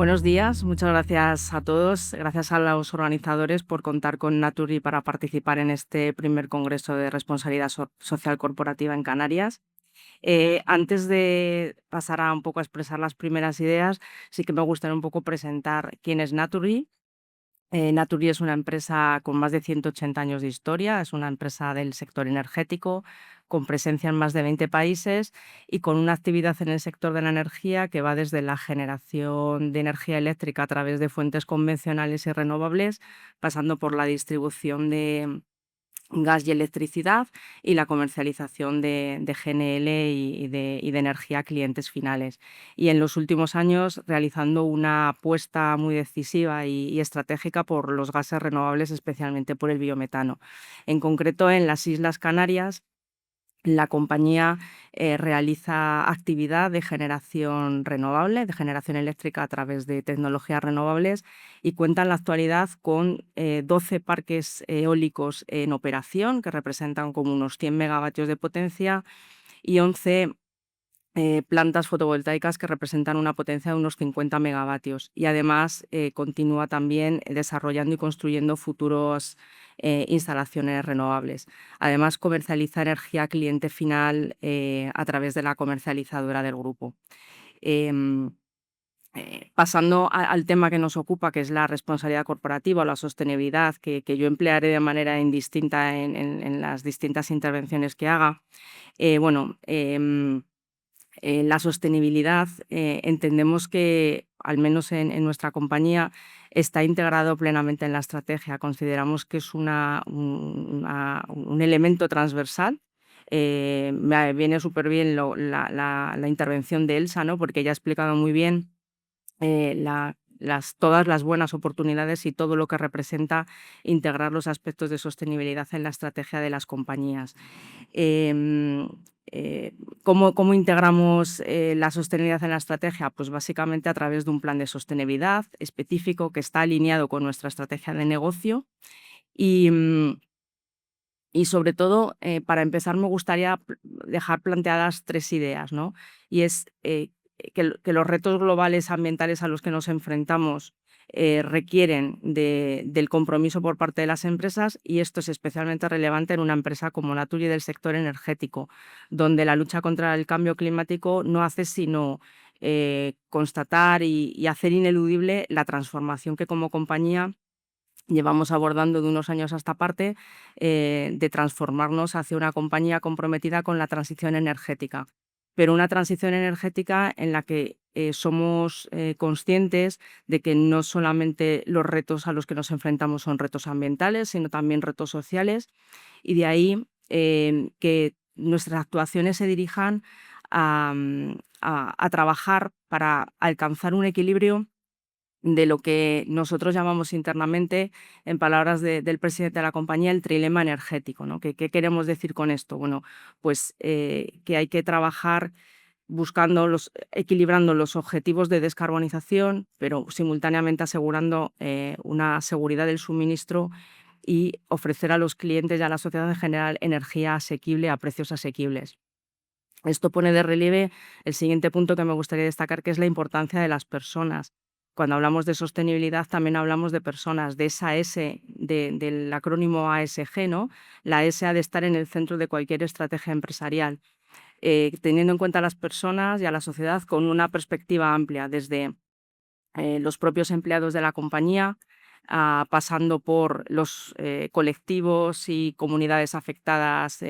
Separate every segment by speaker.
Speaker 1: Buenos días, muchas gracias a todos. Gracias a los organizadores por contar con Naturgy para participar en este primer Congreso de Responsabilidad Social Corporativa en Canarias. Antes de pasar a un poco a expresar las primeras ideas, sí que me gustaría un poco presentar quién es Naturgy. Naturgy es una empresa con más de 180 años de historia, es una empresa del sector energético, con presencia en más de 20 países y con una actividad en el sector de la energía que va desde la generación de energía eléctrica a través de fuentes convencionales y renovables, pasando por la distribución de gas y electricidad y la comercialización de GNL y de energía a clientes finales. Y en los últimos años realizando una apuesta muy decisiva y estratégica por los gases renovables, especialmente por el biometano. En concreto, en las Islas Canarias, la compañía realiza actividad de generación renovable, de generación eléctrica a través de tecnologías renovables y cuenta en la actualidad con 12 parques eólicos en operación, que representan como unos 100 megavatios de potencia, y 11 plantas fotovoltaicas que representan una potencia de unos 50 megavatios. Y además continúa también desarrollando y construyendo futuras instalaciones renovables. Además, comercializa energía a cliente final a través de la comercializadora del grupo. Pasando al tema que nos ocupa, que es la responsabilidad corporativa o la sostenibilidad, que yo emplearé de manera indistinta en las distintas intervenciones que haga. La sostenibilidad, entendemos que, al menos en nuestra compañía, está integrado plenamente en la estrategia. Consideramos que es un elemento transversal. Me viene súper bien la intervención de Elsa, ¿no? Porque ella ha explicado muy bien todas las buenas oportunidades y todo lo que representa integrar los aspectos de sostenibilidad en la estrategia de las compañías. ¿Cómo integramos la sostenibilidad en la estrategia? Pues básicamente a través de un plan de sostenibilidad específico que está alineado con nuestra estrategia de negocio y sobre todo, para empezar, me gustaría dejar planteadas 3 ideas, ¿no? Y es que los retos globales ambientales a los que nos enfrentamos requieren del compromiso por parte de las empresas, y esto es especialmente relevante en una empresa como Naturgy del sector energético, donde la lucha contra el cambio climático no hace sino constatar y hacer ineludible la transformación que como compañía llevamos abordando de unos años a esta parte, de transformarnos hacia una compañía comprometida con la transición energética. Pero una transición energética en la que somos conscientes de que no solamente los retos a los que nos enfrentamos son retos ambientales, sino también retos sociales, y de ahí que nuestras actuaciones se dirijan a trabajar para alcanzar un equilibrio de lo que nosotros llamamos internamente, en palabras del presidente de la compañía, el trilema energético, ¿no? ¿Qué queremos decir con esto? Bueno, pues que hay que trabajar equilibrando los objetivos de descarbonización, pero simultáneamente asegurando una seguridad del suministro y ofrecer a los clientes y a la sociedad en general energía asequible a precios asequibles. Esto pone de relieve el siguiente punto que me gustaría destacar, que es la importancia de las personas. Cuando hablamos de sostenibilidad también hablamos de personas, de esa S del acrónimo ASG, ¿no? La S ha de estar en el centro de cualquier estrategia empresarial, teniendo en cuenta a las personas y a la sociedad con una perspectiva amplia, desde los propios empleados de la compañía, pasando por los colectivos y comunidades afectadas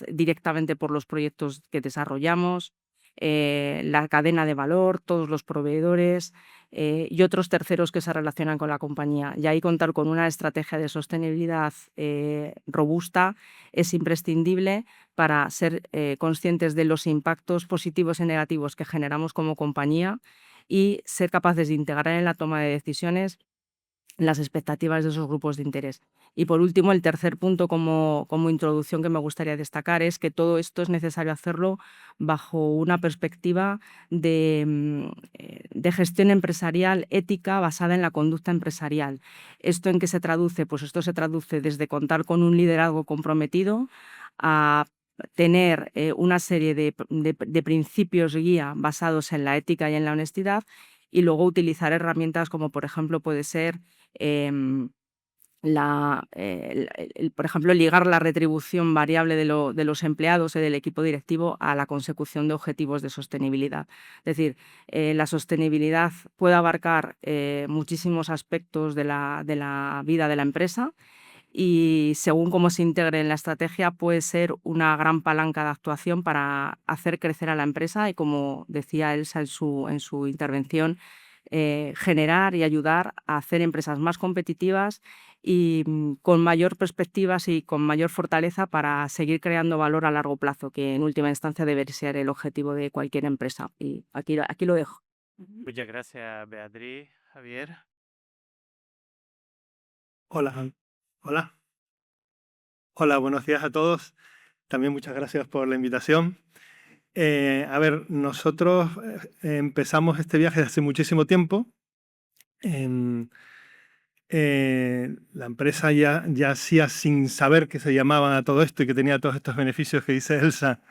Speaker 1: directamente por los proyectos que desarrollamos, la cadena de valor, todos los proveedores y otros terceros que se relacionan con la compañía. Y ahí contar con una estrategia de sostenibilidad robusta es imprescindible para ser conscientes de los impactos positivos y negativos que generamos como compañía y ser capaces de integrar en la toma de decisiones las expectativas de esos grupos de interés. Y por último, el tercer punto como introducción que me gustaría destacar es que todo esto es necesario hacerlo bajo una perspectiva de gestión empresarial ética basada en la conducta empresarial. ¿Esto en qué se traduce? Pues esto se traduce desde contar con un liderazgo comprometido a tener una serie de principios guía basados en la ética y en la honestidad, y luego utilizar herramientas como, por ejemplo, puede ser por ejemplo, ligar la retribución variable de los empleados y del equipo directivo a la consecución de objetivos de sostenibilidad. Es decir, la sostenibilidad puede abarcar muchísimos aspectos de la vida de la empresa y según cómo se integre en la estrategia puede ser una gran palanca de actuación para hacer crecer a la empresa y, como decía Elsa en su intervención, generar y ayudar a hacer empresas más competitivas y con mayor perspectivas y con mayor fortaleza para seguir creando valor a largo plazo, que en última instancia debe ser el objetivo de cualquier empresa. Y aquí lo dejo.
Speaker 2: Muchas gracias, Beatriz. Javier.
Speaker 3: Hola, hola. Hola, buenos días a todos. También muchas gracias por la invitación. A ver, nosotros empezamos este viaje hace muchísimo tiempo. La empresa ya hacía, sin saber que se llamaba a todo esto y que tenía todos estos beneficios que dice Elsa,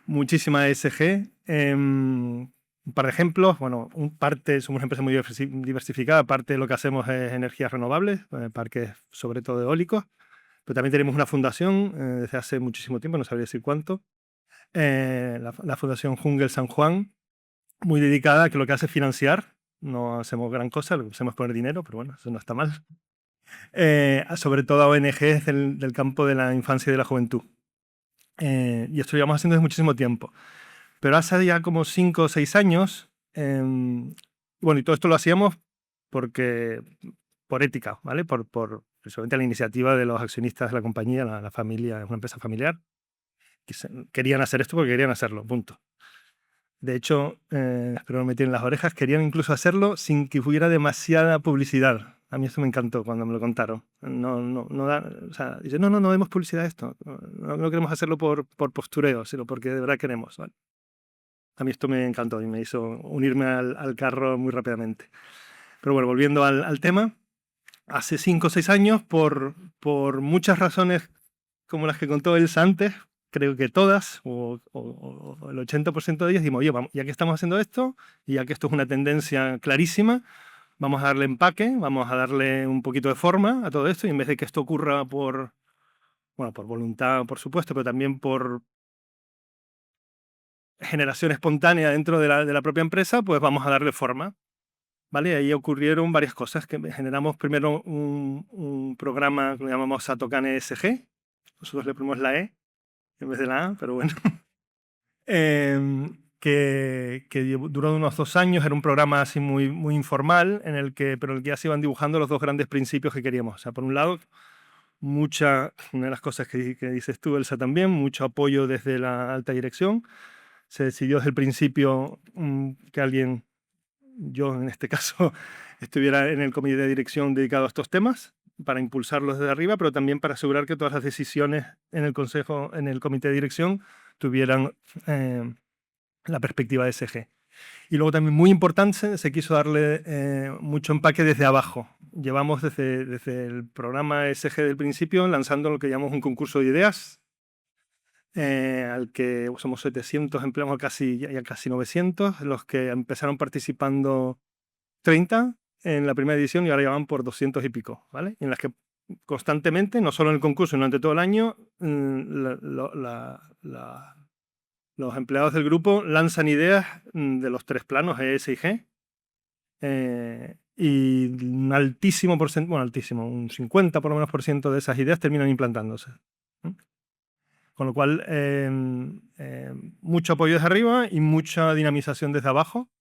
Speaker 3: muchísima ESG. Un par de ejemplos. Bueno, somos una empresa muy diversificada. Parte de lo que hacemos es energías renovables, parques sobre todo eólicos. Pero también tenemos una fundación desde hace muchísimo tiempo, no sabría decir cuánto, la Fundación Jungle San Juan, muy dedicada a que lo que hace es financiar. No hacemos gran cosa, lo que hacemos es poner dinero, pero bueno, eso no está mal. Sobre todo a ONGs del campo de la infancia y de la juventud. Y esto lo llevamos haciendo desde muchísimo tiempo. Pero hace ya como 5 o 6 años, bueno, y todo esto lo hacíamos por ética, ¿vale? Precisamente la iniciativa de los accionistas de la compañía, la familia, es una empresa familiar, que querían hacer esto porque querían hacerlo, punto. De hecho, espero no me tiren las orejas, querían incluso hacerlo sin que hubiera demasiada publicidad. A mí esto me encantó cuando me lo contaron. O sea, dice, no demos publicidad a esto. No queremos hacerlo por postureo, sino porque de verdad queremos, ¿vale? A mí esto me encantó y me hizo unirme al carro muy rápidamente. Pero bueno, volviendo al tema, hace 5 o 6 años, por muchas razones como las que contó Elsa antes, creo que todas, o el 80% de ellas, dijimos, oye, vamos, ya que estamos haciendo esto, y ya que esto es una tendencia clarísima, vamos a darle empaque, vamos a darle un poquito de forma a todo esto, y en vez de que esto ocurra por voluntad, por supuesto, pero también por generación espontánea dentro de la propia empresa, pues vamos a darle forma. ¿Vale? Ahí ocurrieron varias cosas. Que generamos primero un programa que lo llamamos Satokan ESG. Nosotros le ponemos la E en vez de la A, pero bueno. Que duró unos 2 años. Era un programa así muy informal, pero en el que ya se iban dibujando los 2 grandes principios que queríamos. O sea, por un lado, una de las cosas que dices tú, Elsa, también, mucho apoyo desde la alta dirección. Se decidió desde el principio que alguien, yo en este caso, estuviera en el comité de dirección dedicado a estos temas para impulsarlos desde arriba, pero también para asegurar que todas las decisiones en el consejo, en el comité de dirección, tuvieran la perspectiva de ESG. Y luego también muy importante, se quiso darle mucho empaque desde abajo. Llevamos desde el programa ESG del principio lanzando lo que llamamos un concurso de ideas, al que somos 700 empleados, ya casi 900, los que empezaron participando 30 en la primera edición y ahora ya van por 200 y pico, ¿vale? En las que constantemente, no solo en el concurso, sino durante todo el año, los empleados del grupo lanzan ideas de los 3 planos, E, S y G, y un altísimo porcentaje, bueno, altísimo, un 50 por lo menos por ciento de esas ideas terminan implantándose. Con lo cual, mucho apoyo desde arriba y mucha dinamización desde abajo.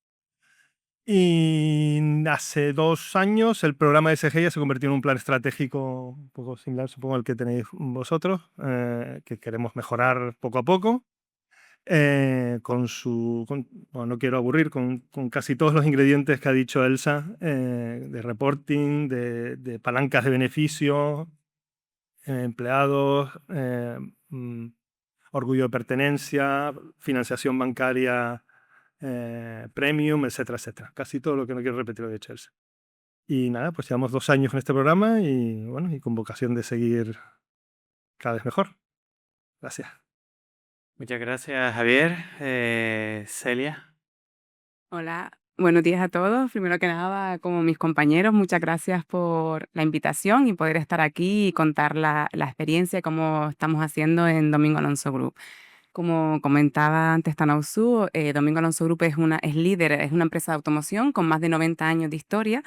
Speaker 3: Y hace 2 años el programa de SG ya se convirtió en un plan estratégico un poco similar, supongo, al que tenéis vosotros, que queremos mejorar poco a poco. Bueno, no quiero aburrir, con casi todos los ingredientes que ha dicho Elsa, de reporting, de palancas de beneficio, empleados, orgullo de pertenencia, financiación bancaria premium, etcétera, etcétera. Casi todo lo que no quiero repetir lo de Elsa. Y nada, pues llevamos 2 años con este programa y bueno, y con vocación de seguir cada vez mejor. Gracias.
Speaker 2: Muchas gracias, Javier. Celia.
Speaker 4: Hola, Buenos días a todos. Primero que nada, como mis compañeros, muchas gracias por la invitación y poder estar aquí y contar la experiencia, cómo estamos haciendo en Domingo Alonso Group. Como comentaba antes Tanausu, Domingo Alonso Group es líder, es una empresa de automoción con más de 90 años de historia.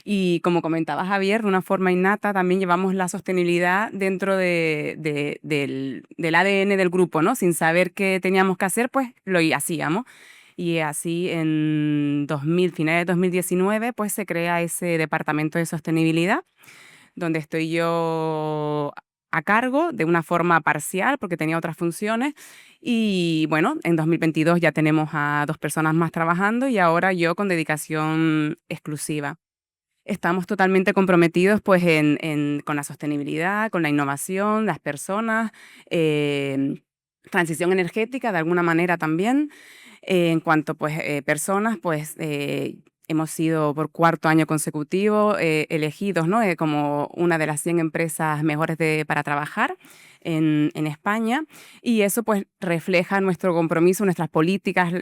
Speaker 4: Y como comentaba Javier, de una forma innata también llevamos la sostenibilidad dentro del ADN del grupo, ¿no? Sin saber qué teníamos que hacer, pues lo hacíamos. Y así en finales de 2019, pues se crea ese departamento de sostenibilidad, donde estoy yo a cargo de una forma parcial, porque tenía otras funciones. Y bueno, en 2022 ya tenemos a 2 personas más trabajando y ahora yo con dedicación exclusiva. Estamos totalmente comprometidos pues con la sostenibilidad, con la innovación, las personas, transición energética de alguna manera también. En cuanto pues personas, pues hemos sido por 4º año consecutivo elegidos, ¿no? Como una de las 100 empresas mejores para trabajar en España, y eso pues refleja nuestro compromiso, nuestras políticas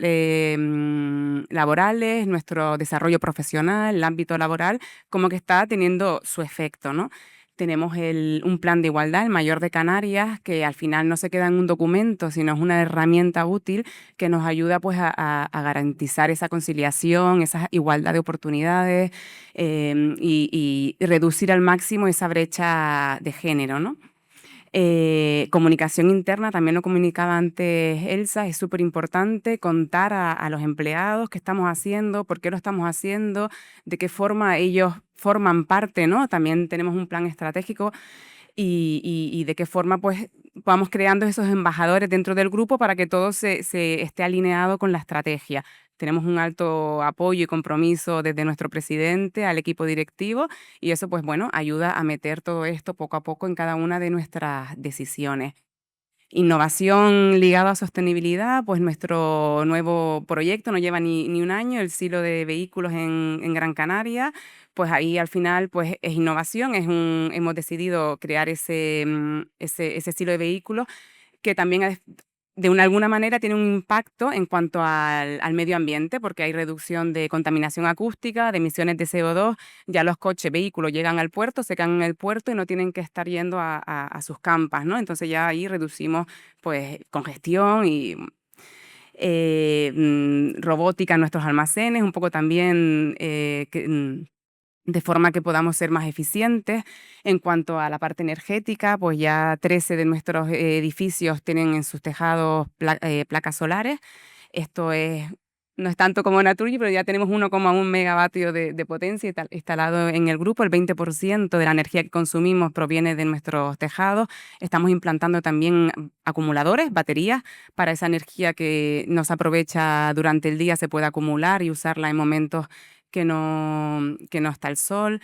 Speaker 4: laborales, nuestro desarrollo profesional, el ámbito laboral, como que está teniendo su efecto, ¿no? Tenemos un plan de igualdad, el mayor de Canarias, que al final no se queda en un documento, sino es una herramienta útil que nos ayuda pues a garantizar esa conciliación, esa igualdad de oportunidades, y reducir al máximo esa brecha de género, ¿no? Comunicación interna, también lo comunicaba antes Elsa, es súper importante contar a los empleados qué estamos haciendo, por qué lo estamos haciendo, de qué forma ellos forman parte, ¿no? También tenemos un plan estratégico y de qué forma pues vamos creando esos embajadores dentro del grupo para que todo se esté alineado con la estrategia. Tenemos un alto apoyo y compromiso desde nuestro presidente al equipo directivo, y eso pues bueno, ayuda a meter todo esto poco a poco en cada una de nuestras decisiones. Innovación ligada a sostenibilidad, pues nuestro nuevo proyecto no lleva ni un año, el silo de vehículos en Gran Canaria. Pues ahí al final pues es innovación, hemos decidido crear ese silo de vehículos que también de alguna manera tiene un impacto en cuanto al medio ambiente, porque hay reducción de contaminación acústica, de emisiones de CO2. Ya los vehículos llegan al puerto, se quedan en el puerto y no tienen que estar yendo a sus campas, ¿no? Entonces ya ahí reducimos pues congestión y robótica en nuestros almacenes, un poco también de forma que podamos ser más eficientes. En cuanto a la parte energética, pues ya 13 de nuestros edificios tienen en sus tejados placas solares. Esto no es tanto como Naturgy, pero ya tenemos 1,1 megavatios de potencia instalado en el grupo. El 20% de la energía que consumimos proviene de nuestros tejados. Estamos implantando también acumuladores, baterías, para esa energía que nos aprovecha durante el día se pueda acumular y usarla en momentos que no está el sol.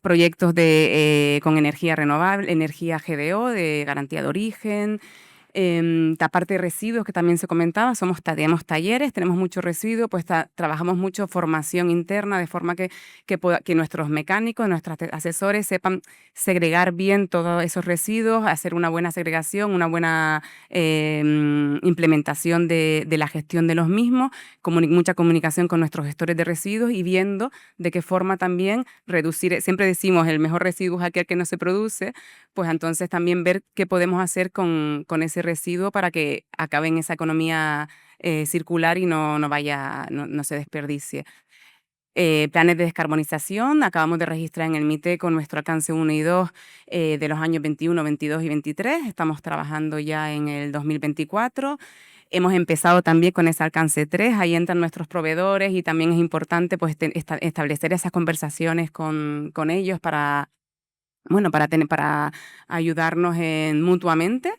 Speaker 4: Proyectos con energía renovable, energía GDO, de garantía de origen. La parte de residuos que también se comentaba, tenemos talleres, tenemos mucho residuo, pues trabajamos mucho formación interna, de forma que nuestros mecánicos, nuestros asesores sepan segregar bien todos esos residuos, hacer una buena segregación, una buena implementación de la gestión de los mismos, mucha comunicación con nuestros gestores de residuos y viendo de qué forma también reducir. Siempre decimos el mejor residuo es aquel que no se produce, pues entonces también ver qué podemos hacer con ese residuo para que acabe en esa economía circular y no se desperdicie. Planes de descarbonización, acabamos de registrar en el MITE con nuestro alcance 1 y 2 de los años 21, 22 y 23. Estamos trabajando ya en el 2024. Hemos empezado también con ese alcance 3, ahí entran nuestros proveedores y también es importante pues, establecer esas conversaciones con ellos para ayudarnos mutuamente.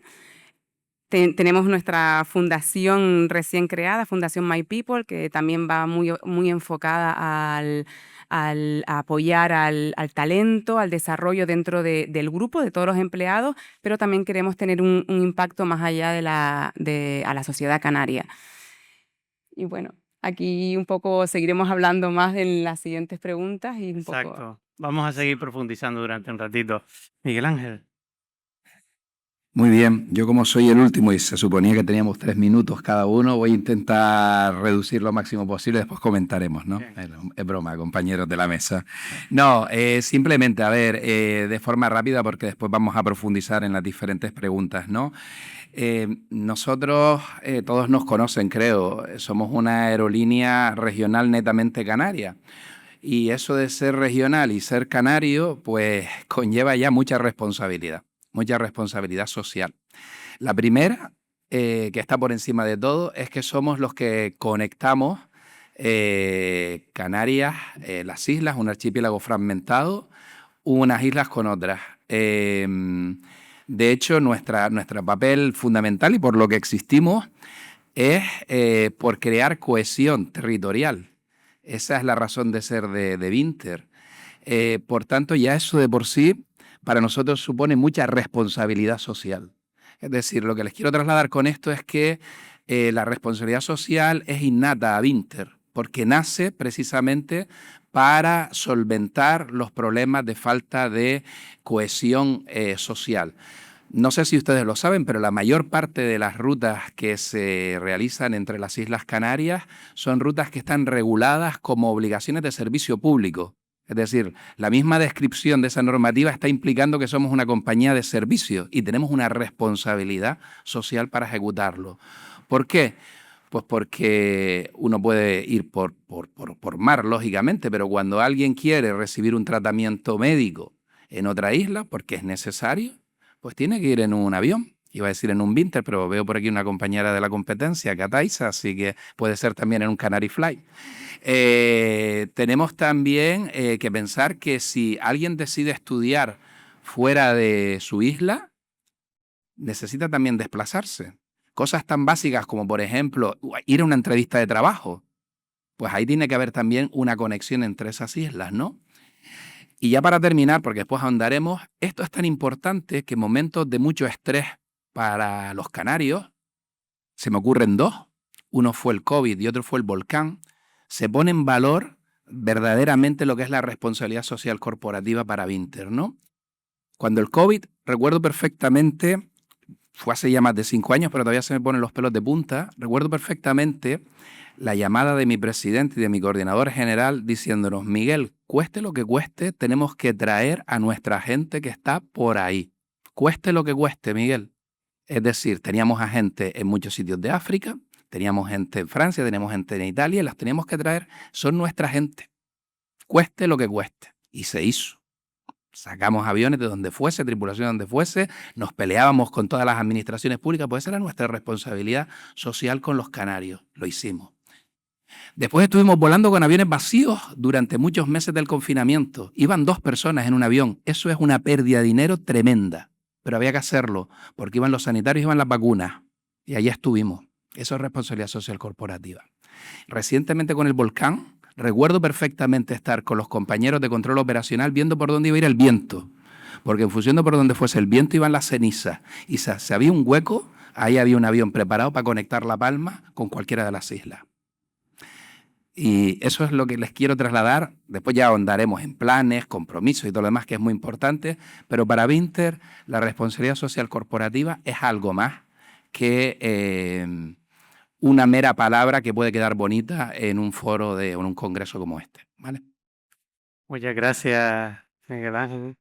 Speaker 4: Tenemos nuestra fundación recién creada, Fundación My People, que también va muy enfocada a apoyar al talento, al desarrollo dentro del grupo, de todos los empleados, pero también queremos tener un impacto más allá a la sociedad canaria. Y bueno, aquí un poco seguiremos hablando más en las siguientes preguntas y un poco...
Speaker 2: Exacto. Vamos a seguir profundizando durante un ratito. Miguel Ángel.
Speaker 5: Muy bien, yo como soy el último y se suponía que teníamos 3 minutos cada uno, voy a intentar reducir lo máximo posible, después comentaremos, ¿no? Es broma, compañeros de la mesa. No, simplemente, a ver, de forma rápida, porque después vamos a profundizar en las diferentes preguntas, ¿no? Nosotros, todos nos conocen, creo, somos una aerolínea regional netamente canaria. Y eso de ser regional y ser canario, pues conlleva ya mucha responsabilidad social. La primera, que está por encima de todo, es que somos los que conectamos Canarias, las islas, un archipiélago fragmentado, unas islas con otras. De hecho, nuestro papel fundamental y por lo que existimos es por crear cohesión territorial. Esa es la razón de ser de Vinter. Por tanto, ya eso de por sí para nosotros supone mucha responsabilidad social. Es decir, lo que les quiero trasladar con esto es que la responsabilidad social es innata a Vinter, porque nace precisamente para solventar los problemas de falta de cohesión social. No sé si ustedes lo saben, pero la mayor parte de las rutas que se realizan entre las Islas Canarias son rutas que están reguladas como obligaciones de servicio público. Es decir, la misma descripción de esa normativa está implicando que somos una compañía de servicios y tenemos una responsabilidad social para ejecutarlo. ¿Por qué? Pues porque uno puede ir por mar, lógicamente, pero cuando alguien quiere recibir un tratamiento médico en otra isla, porque es necesario, pues tiene que ir en un avión. Iba a decir en un Vinter, pero veo por aquí una compañera de la competencia, Cataisa, así que puede ser también en un Canary Fly. Tenemos también que pensar que si alguien decide estudiar fuera de su isla, necesita también desplazarse. Cosas tan básicas como, por ejemplo, ir a una entrevista de trabajo. Pues ahí tiene que haber también una conexión entre esas islas, ¿no? Y ya para terminar, porque después ahondaremos, esto es tan importante que en momentos de mucho estrés para los canarios, se me ocurren dos, uno fue el COVID y otro fue el volcán, se pone en valor verdaderamente lo que es la responsabilidad social corporativa para Vinter, ¿no? Cuando el COVID, recuerdo perfectamente, fue hace ya más de 5 años, pero todavía se me ponen los pelos de punta, recuerdo perfectamente la llamada de mi presidente y de mi coordinador general diciéndonos, Miguel, cueste lo que cueste, tenemos que traer a nuestra gente que está por ahí. Cueste lo que cueste, Miguel. Es decir, teníamos a gente en muchos sitios de África, teníamos gente en Francia, teníamos gente en Italia, las teníamos que traer, son nuestra gente. Cueste lo que cueste. Y se hizo. Sacamos aviones de donde fuese, tripulación de donde fuese, nos peleábamos con todas las administraciones públicas, pues esa era nuestra responsabilidad social con los canarios. Lo hicimos. Después estuvimos volando con aviones vacíos durante muchos meses del confinamiento. Iban 2 personas en un avión. Eso es una pérdida de dinero tremenda. Pero había que hacerlo, porque iban los sanitarios, iban las vacunas. Y allí estuvimos. Eso es responsabilidad social corporativa. Recientemente con el volcán, recuerdo perfectamente estar con los compañeros de control operacional viendo por dónde iba a ir el viento. Porque en función de por dónde fuese el viento iban las cenizas. Y si había un hueco, ahí había un avión preparado para conectar La Palma con cualquiera de las islas. Y eso es lo que les quiero trasladar. Después ya ahondaremos en planes, compromisos y todo lo demás, que es muy importante. Pero para Vinter, la responsabilidad social corporativa es algo más que una mera palabra que puede quedar bonita en un foro en un congreso como este, ¿vale?
Speaker 2: Muchas gracias, Miguel Ángel.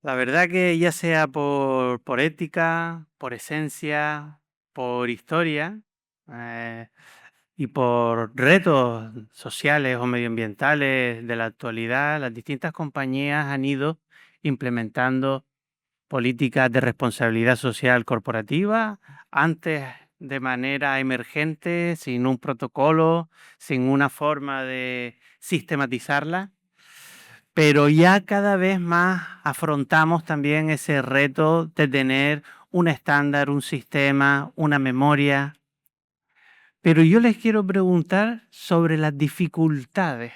Speaker 2: La verdad que ya sea por ética, por esencia, por historia y por retos sociales o medioambientales de la actualidad, las distintas compañías han ido implementando políticas de responsabilidad social corporativa, antes de manera emergente, sin un protocolo, sin una forma de sistematizarla. Pero ya cada vez más afrontamos también ese reto de tener un estándar, un sistema, una memoria. Pero yo les quiero preguntar sobre las dificultades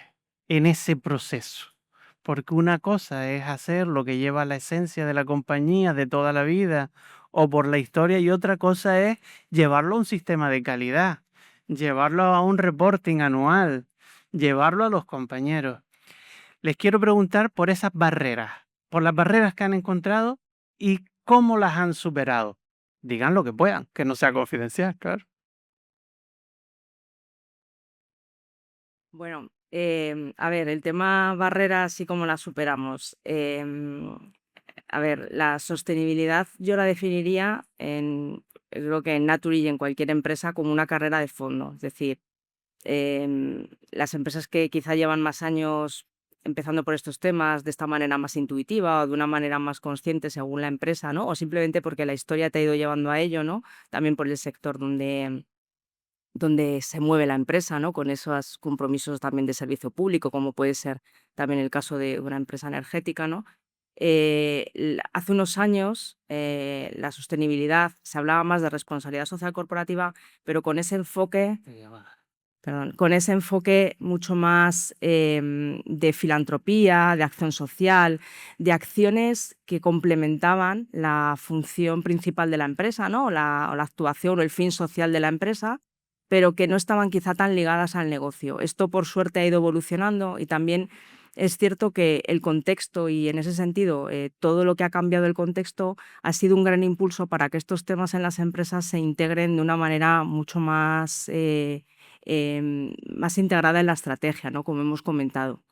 Speaker 2: en ese proceso. Porque una cosa es hacer lo que lleva la esencia de la compañía de toda la vida o por la historia, y otra cosa es llevarlo a un sistema de calidad, llevarlo a un reporting anual, llevarlo a los compañeros. les quiero preguntar por esas barreras, por las barreras que han encontrado y cómo las han superado. Digan lo que puedan, que no sea confidencial, claro.
Speaker 1: Bueno, a ver, el tema barreras y cómo las superamos. A ver, la sostenibilidad yo la definiría creo que en Naturgy y en cualquier empresa como una carrera de fondo. Es decir, las empresas que quizá llevan más años empezando por estos temas de esta manera más intuitiva o de una manera más consciente según la empresa, ¿no? O simplemente porque la historia te ha ido llevando a ello, ¿no? También por el sector donde se mueve la empresa, ¿no? Con esos compromisos también de servicio público, como puede ser también el caso de una empresa energética, ¿no? Hace unos años la sostenibilidad, se hablaba más de responsabilidad social corporativa, pero con ese enfoque mucho más de filantropía, de acción social, de acciones que complementaban la función principal de la empresa, ¿no? o la actuación o el fin social de la empresa, pero que no estaban quizá tan ligadas al negocio. Esto, por suerte, ha ido evolucionando y también es cierto que el contexto y, en ese sentido, todo lo que ha cambiado el contexto ha sido un gran impulso para que estos temas en las empresas se integren de una manera mucho más más integrada en la estrategia, ¿no? Como hemos comentado.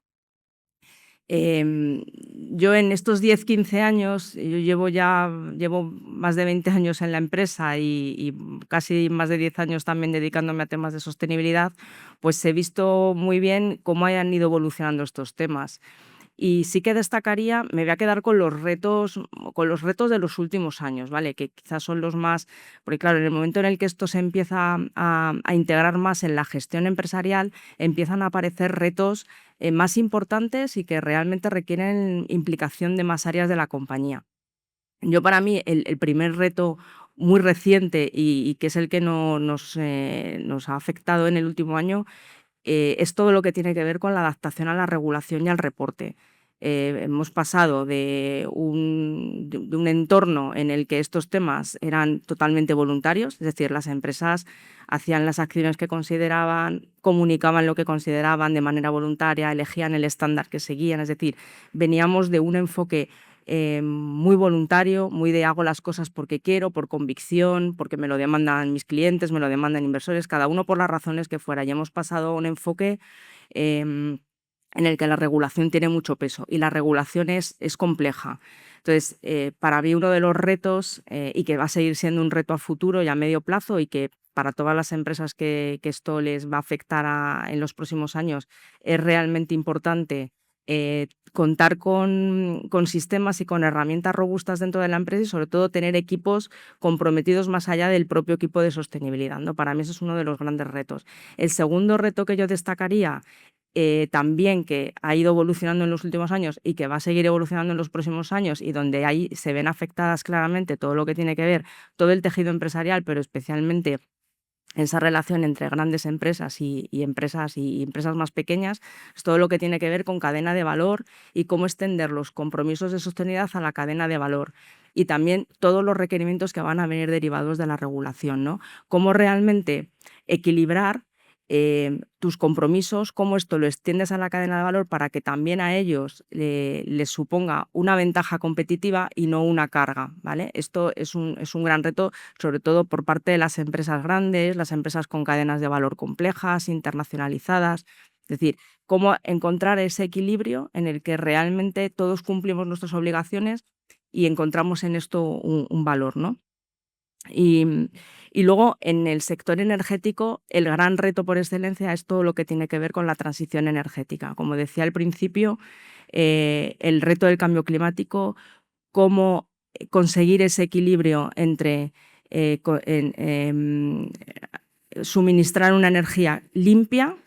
Speaker 1: Yo en estos 10-15 años, yo llevo más de 20 años en la empresa y casi más de 10 años también dedicándome a temas de sostenibilidad, pues he visto muy bien cómo han ido evolucionando estos temas. Y sí que destacaría, me voy a quedar con los retos de los últimos años, ¿vale? Que quizás son los más, porque claro, en el momento en el que esto se empieza a integrar más en la gestión empresarial, empiezan a aparecer retos más importantes y que realmente requieren implicación de más áreas de la compañía. Yo, para mí, el primer reto muy reciente y que es el que nos ha afectado en el último año es todo lo que tiene que ver con la adaptación a la regulación y al reporte. Hemos pasado de un entorno en el que estos temas eran totalmente voluntarios, es decir, las empresas hacían las acciones que consideraban, comunicaban lo que consideraban de manera voluntaria, elegían el estándar que seguían, es decir, veníamos de un enfoque muy voluntario, muy de hago las cosas porque quiero, por convicción, porque me lo demandan mis clientes, me lo demandan inversores, cada uno por las razones que fuera. Y hemos pasado a un enfoque en el que la regulación tiene mucho peso y la regulación es compleja. Entonces, para mí uno de los retos, y que va a seguir siendo un reto a futuro y a medio plazo y que para todas las empresas que esto les va a afectar en los próximos años, es realmente importante contar con sistemas y con herramientas robustas dentro de la empresa y, sobre todo, tener equipos comprometidos más allá del propio equipo de sostenibilidad, ¿no? Para mí eso es uno de los grandes retos. El segundo reto que yo destacaría, también que ha ido evolucionando en los últimos años y que va a seguir evolucionando en los próximos años y donde ahí se ven afectadas claramente todo lo que tiene que ver, todo el tejido empresarial, pero especialmente esa relación entre grandes empresas y empresas más pequeñas, es todo lo que tiene que ver con cadena de valor y cómo extender los compromisos de sostenibilidad a la cadena de valor. Y también todos los requerimientos que van a venir derivados de la regulación, ¿no? Cómo realmente equilibrar tus compromisos, cómo esto lo extiendes a la cadena de valor para que también a ellos les suponga una ventaja competitiva y no una carga, ¿vale? Esto es un gran reto, sobre todo por parte de las empresas grandes, las empresas con cadenas de valor complejas, internacionalizadas. Es decir, cómo encontrar ese equilibrio en el que realmente todos cumplimos nuestras obligaciones y encontramos en esto un valor, ¿no? Y luego, en el sector energético, el gran reto por excelencia es todo lo que tiene que ver con la transición energética. Como decía al principio, el reto del cambio climático, cómo conseguir ese equilibrio entre suministrar una energía limpia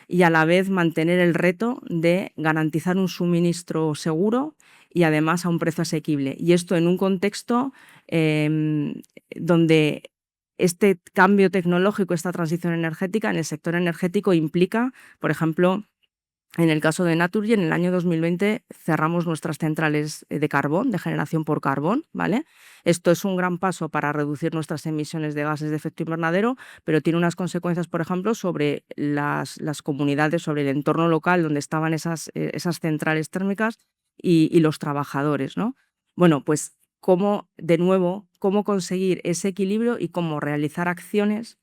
Speaker 1: y a la vez mantener el reto de garantizar un suministro seguro y además a un precio asequible. Y esto en un contexto donde este cambio tecnológico, esta transición energética en el sector energético implica, por ejemplo, En el caso de Naturgy, en el año 2020 cerramos nuestras centrales de carbón, de generación por carbón, ¿vale? Esto es un gran paso para reducir nuestras emisiones de gases de efecto invernadero, pero tiene unas consecuencias, por ejemplo, sobre las comunidades, sobre el entorno local donde estaban esas centrales térmicas y los trabajadores, ¿no? Bueno, pues cómo, de nuevo, cómo conseguir ese equilibrio y cómo realizar acciones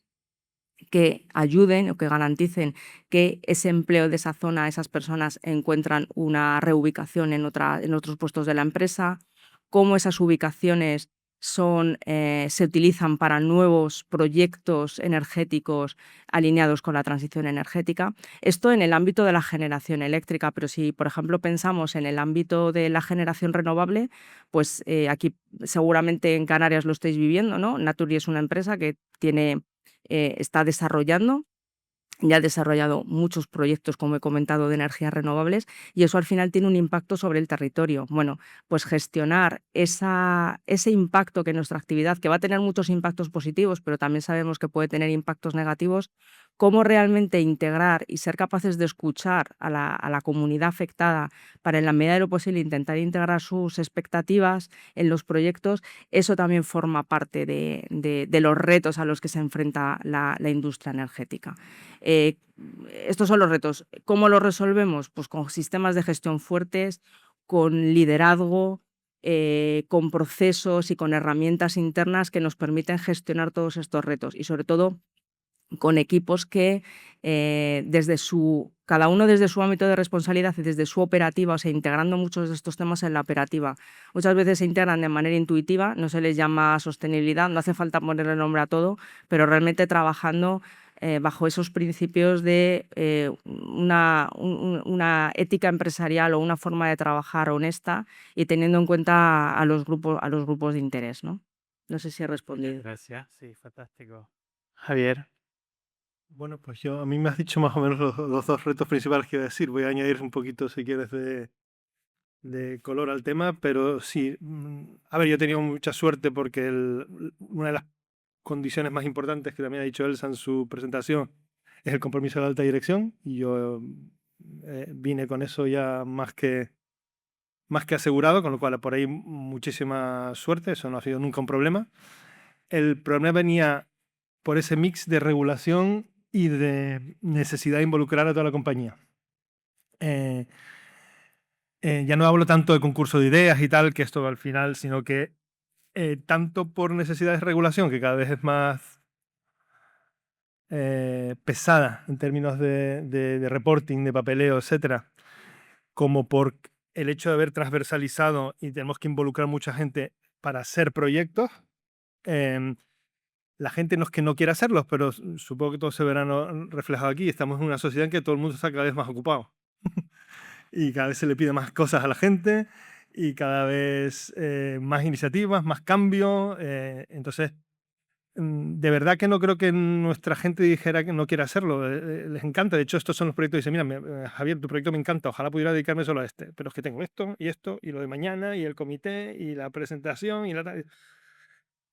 Speaker 1: que ayuden o que garanticen que ese empleo de esa zona, esas personas encuentran una reubicación en otros puestos de la empresa, cómo esas ubicaciones se utilizan para nuevos proyectos energéticos alineados con la transición energética. Esto en el ámbito de la generación eléctrica, pero si, por ejemplo, pensamos en el ámbito de la generación renovable, pues aquí seguramente en Canarias lo estáis viviendo, ¿no? Naturgy es una empresa que está desarrollando, ya ha desarrollado muchos proyectos, como he comentado, de energías renovables, y eso al final tiene un impacto sobre el territorio. Bueno, pues gestionar ese impacto que nuestra actividad, que va a tener muchos impactos positivos, pero también sabemos que puede tener impactos negativos, cómo realmente integrar y ser capaces de escuchar a la comunidad afectada para, en la medida de lo posible, intentar integrar sus expectativas en los proyectos, eso también forma parte de los retos a los que se enfrenta la industria energética. Eh, Estos son los retos. ¿Cómo los resolvemos? Pues con sistemas de gestión fuertes, con liderazgo, con procesos y con herramientas internas que nos permiten gestionar todos estos retos y, sobre todo, con equipos que cada uno desde su ámbito de responsabilidad y desde su operativa, o sea, integrando muchos de estos temas en la operativa. Muchas veces se integran de manera intuitiva, no se les llama sostenibilidad, no hace falta ponerle nombre a todo, pero realmente trabajando bajo esos principios de una ética empresarial o una forma de trabajar honesta y teniendo en cuenta a los grupos de interés, ¿no? No sé si he respondido.
Speaker 2: Gracias, sí, fantástico. Javier.
Speaker 3: Bueno, pues a mí me has dicho más o menos los dos retos principales que iba a decir. Voy a añadir un poquito, si quieres, de color al tema, pero sí, a ver, yo he tenido mucha suerte porque una de las condiciones más importantes que también ha dicho Elsa en su presentación es el compromiso de la alta dirección, y yo vine con eso ya más que asegurado, con lo cual por ahí muchísima suerte, eso no ha sido nunca un problema. El problema venía por ese mix de regulación y de necesidad de involucrar a toda la compañía. Ya no hablo tanto de concurso de ideas y tal, que esto al final, sino que tanto por necesidades de regulación, que cada vez es más pesada en términos de reporting, de papeleo, etcétera, como por el hecho de haber transversalizado y tenemos que involucrar mucha gente para hacer proyectos. La gente no es que no quiera hacerlos, pero supongo que todo se verá reflejado aquí. Estamos en una sociedad en que todo el mundo está cada vez más ocupado. Y cada vez se le pide más cosas a la gente y cada vez más iniciativas, más cambio. Entonces, de verdad que no creo que nuestra gente dijera que no quiera hacerlo. Les encanta. De hecho, estos son los proyectos. Dice, mira, Javier, tu proyecto me encanta. Ojalá pudiera dedicarme solo a este. Pero es que tengo esto y lo de mañana y el comité y la presentación y la...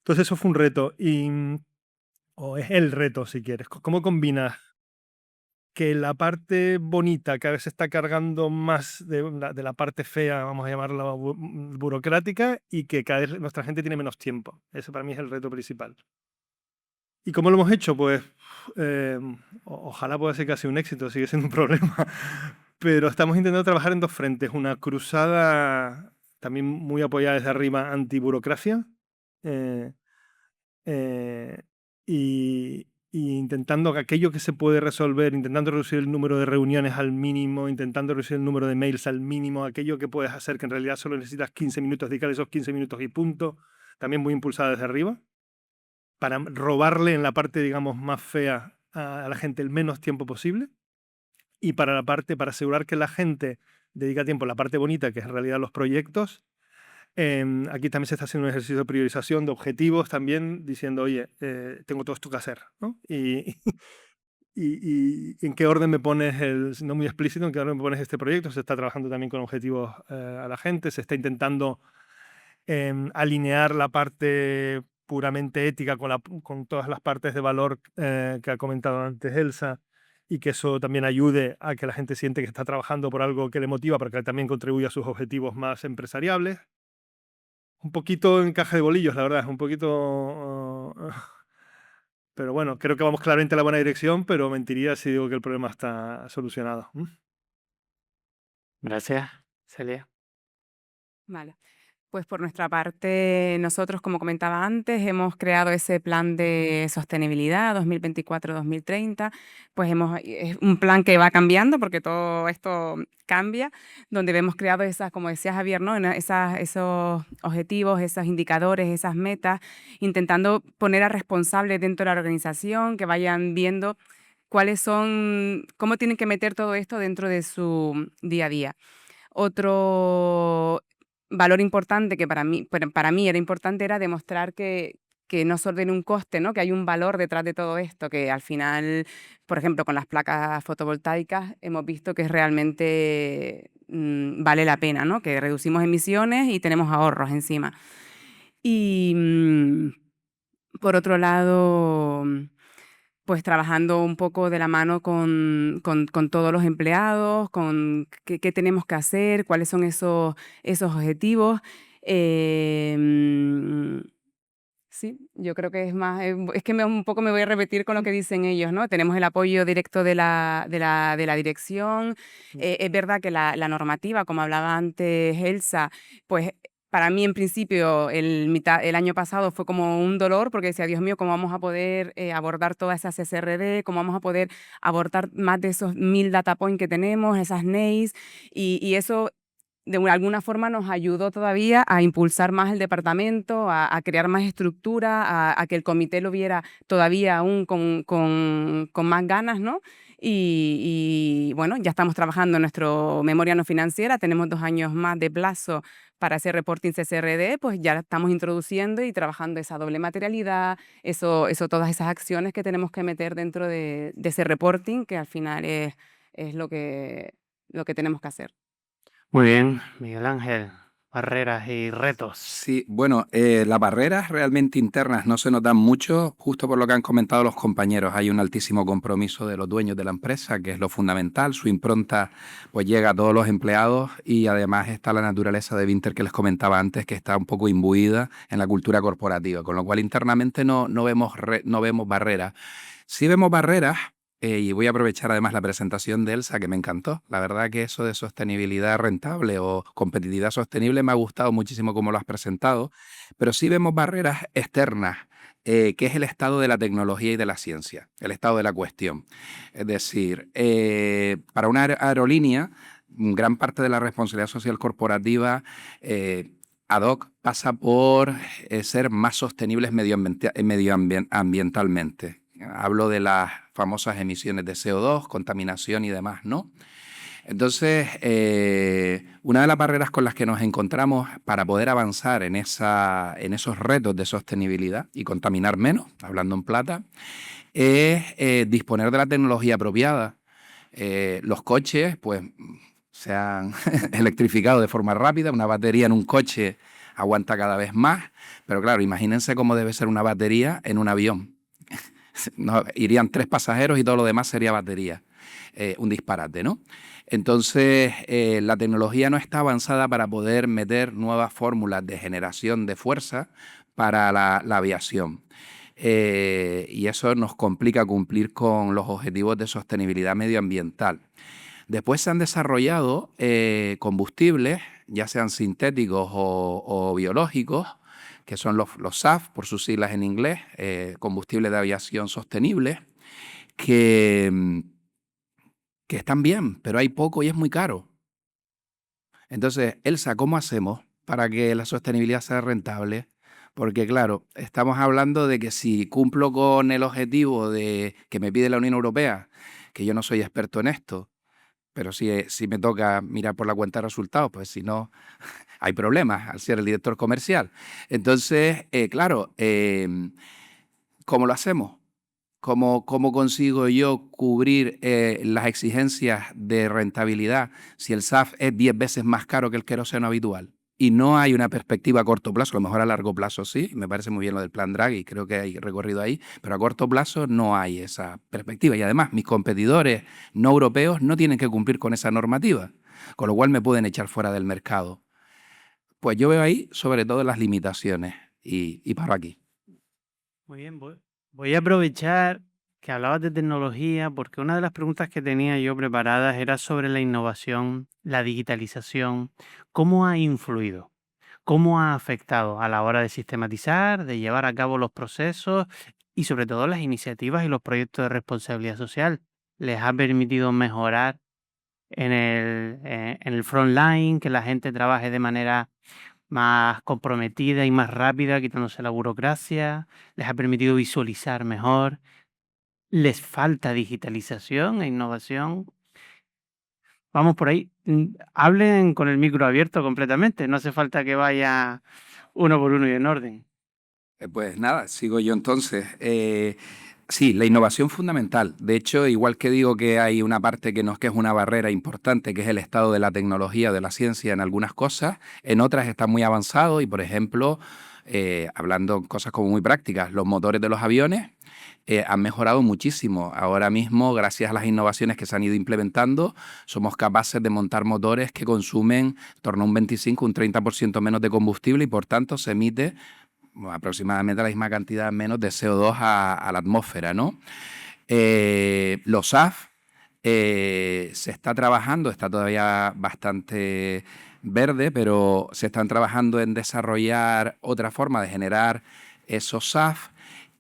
Speaker 3: Entonces eso fue un reto. O es el reto, si quieres. ¿Cómo combinas que la parte bonita cada vez se está cargando más de la parte fea, vamos a llamarla burocrática, y que cada vez nuestra gente tiene menos tiempo? Ese para mí es el reto principal. ¿Y cómo lo hemos hecho? Pues ojalá pueda ser casi un éxito, sigue siendo un problema. Pero estamos intentando trabajar en dos frentes. Una cruzada también muy apoyada desde arriba, antiburocracia. Y intentando que aquello que se puede resolver, intentando reducir el número de reuniones al mínimo, intentando reducir el número de mails al mínimo, aquello que puedes hacer que en realidad solo necesitas 15 minutos, dedicar esos 15 minutos y punto, también muy impulsada desde arriba, para robarle en la parte, digamos, más fea a la gente el menos tiempo posible, y para asegurar que la gente dedica tiempo a la parte bonita, que es en realidad los proyectos. Aquí también se está haciendo un ejercicio de priorización de objetivos también, diciendo, oye, tengo todo esto que hacer, ¿no? Y en qué orden me pones, no muy explícito, en qué orden me pones este proyecto. Se está trabajando también con objetivos a la gente, se está intentando alinear la parte puramente ética con todas las partes de valor que ha comentado antes Elsa, y que eso también ayude a que la gente siente que está trabajando por algo que le motiva, pero que también contribuye a sus objetivos más empresariales. Un poquito encaje de bolillos, la verdad, un poquito... pero bueno, creo que vamos claramente en la buena dirección, pero mentiría si digo que el problema está solucionado.
Speaker 2: Gracias, Celia.
Speaker 4: Vale. Pues por nuestra parte, nosotros, como comentaba antes, hemos creado ese plan de sostenibilidad 2024-2030. Pues es un plan que va cambiando porque todo esto cambia, donde hemos creado esas, como decía Javier, ¿no? Esos objetivos, esos indicadores, esas metas, intentando poner a responsables dentro de la organización que vayan viendo cuáles son, cómo tienen que meter todo esto dentro de su día a día. Otro valor importante que para mí era importante era demostrar que no solo tiene un coste, ¿no? Que hay un valor detrás de todo esto, que al final, por ejemplo, con las placas fotovoltaicas hemos visto que realmente vale la pena, ¿no? Que reducimos emisiones y tenemos ahorros encima. Y por otro lado, pues trabajando un poco de la mano con todos los empleados, con qué tenemos que hacer, cuáles son esos objetivos. Sí, yo creo que es más, es que un poco me voy a repetir con lo que dicen ellos, ¿no? Tenemos el apoyo directo de la dirección. Es verdad que la normativa, como hablaba antes Elsa, pues para mí en principio el año pasado fue como un dolor porque decía, Dios mío, ¿cómo vamos a poder abordar todas esas SRD? ¿Cómo vamos a poder abordar más de esos 1000 data points que tenemos, esas NEIs? Y eso de alguna forma nos ayudó todavía a impulsar más el departamento, a crear más estructura, a que el comité lo viera todavía aún con más ganas, ¿no? Y bueno, ya estamos trabajando en nuestra memoria no financiera, tenemos 2 años más de plazo para ese reporting CSRD, pues ya estamos introduciendo y trabajando esa doble materialidad, todas esas acciones que tenemos que meter dentro de ese reporting, que al final es lo que tenemos que hacer.
Speaker 2: Muy bien, Miguel Ángel. Barreras y retos.
Speaker 5: Sí, bueno, las barreras realmente internas no se nos dan mucho, justo por lo que han comentado los compañeros. Hay un altísimo compromiso de los dueños de la empresa, que es lo fundamental. Su impronta pues llega a todos los empleados y además está la naturaleza de Vinter que les comentaba antes, que está un poco imbuida en la cultura corporativa, con lo cual internamente no vemos barreras. Sí vemos barreras. Y voy a aprovechar además la presentación de Elsa, que me encantó. La verdad que eso de sostenibilidad rentable o competitividad sostenible me ha gustado muchísimo cómo lo has presentado, pero sí vemos barreras externas, que es el estado de la tecnología y de la ciencia, el estado de la cuestión. Es decir, para una aerolínea, gran parte de la responsabilidad social corporativa ad hoc pasa por ser más sostenibles medioambientalmente. Hablo de las famosas emisiones de CO2, contaminación y demás, ¿no? Entonces, una de las barreras con las que nos encontramos para poder avanzar en esos retos de sostenibilidad y contaminar menos, hablando en plata, es disponer de la tecnología apropiada. Los coches, pues, se han electrificado de forma rápida. Una batería en un coche aguanta cada vez más, pero claro, imagínense cómo debe ser una batería en un avión. No, irían 3 pasajeros y todo lo demás sería batería. Un disparate, ¿no? Entonces, la tecnología no está avanzada para poder meter nuevas fórmulas de generación de fuerza para la aviación. Y eso nos complica cumplir con los objetivos de sostenibilidad medioambiental. Después se han desarrollado combustibles, ya sean sintéticos o biológicos, que son los SAF, por sus siglas en inglés, combustibles de aviación sostenibles, que están bien, pero hay poco y es muy caro. Entonces, Elsa, ¿cómo hacemos para que la sostenibilidad sea rentable? Porque claro, estamos hablando de que si cumplo con el objetivo que me pide la Unión Europea, que yo no soy experto en esto, pero si me toca mirar por la cuenta de resultados, pues si no, hay problemas al ser el director comercial. Entonces, claro, ¿cómo lo hacemos? ¿Cómo consigo yo cubrir las exigencias de rentabilidad si el SAF es 10 veces más caro que el queroseno habitual? y no hay una perspectiva a corto plazo, a lo mejor a largo plazo sí, me parece muy bien lo del plan Draghi, creo que hay recorrido ahí, pero a corto plazo no hay esa perspectiva y además mis competidores no europeos no tienen que cumplir con esa normativa, con lo cual me pueden echar fuera del mercado. Pues yo veo ahí sobre todo las limitaciones y paro aquí.
Speaker 2: Muy bien, voy a aprovechar que hablabas de tecnología, porque una de las preguntas que tenía yo preparadas era sobre la innovación, la digitalización, cómo ha influido, cómo ha afectado a la hora de sistematizar, de llevar a cabo los procesos y sobre todo las iniciativas y los proyectos de responsabilidad social. ¿Les ha permitido mejorar en el front line, que la gente trabaje de manera más comprometida y más rápida, quitándose la burocracia? ¿Les ha permitido visualizar mejor? ¿Les falta digitalización e innovación? Vamos por ahí. Hablen con el micro abierto completamente. No hace falta que vaya uno por uno y en orden.
Speaker 5: Pues nada, sigo yo entonces. Sí, la innovación fundamental. De hecho, igual que digo que hay una parte que es una barrera importante, que es el estado de la tecnología, de la ciencia en algunas cosas, en otras está muy avanzado y, por ejemplo, hablando cosas como muy prácticas, los motores de los aviones han mejorado muchísimo. Ahora mismo, gracias a las innovaciones que se han ido implementando, somos capaces de montar motores que consumen en torno a un 25, un 30% menos de combustible y, por tanto, se emite aproximadamente la misma cantidad menos de CO2 a la atmósfera, ¿no? Los SAF se está trabajando, está todavía bastante verde, pero se están trabajando en desarrollar otra forma de generar esos SAF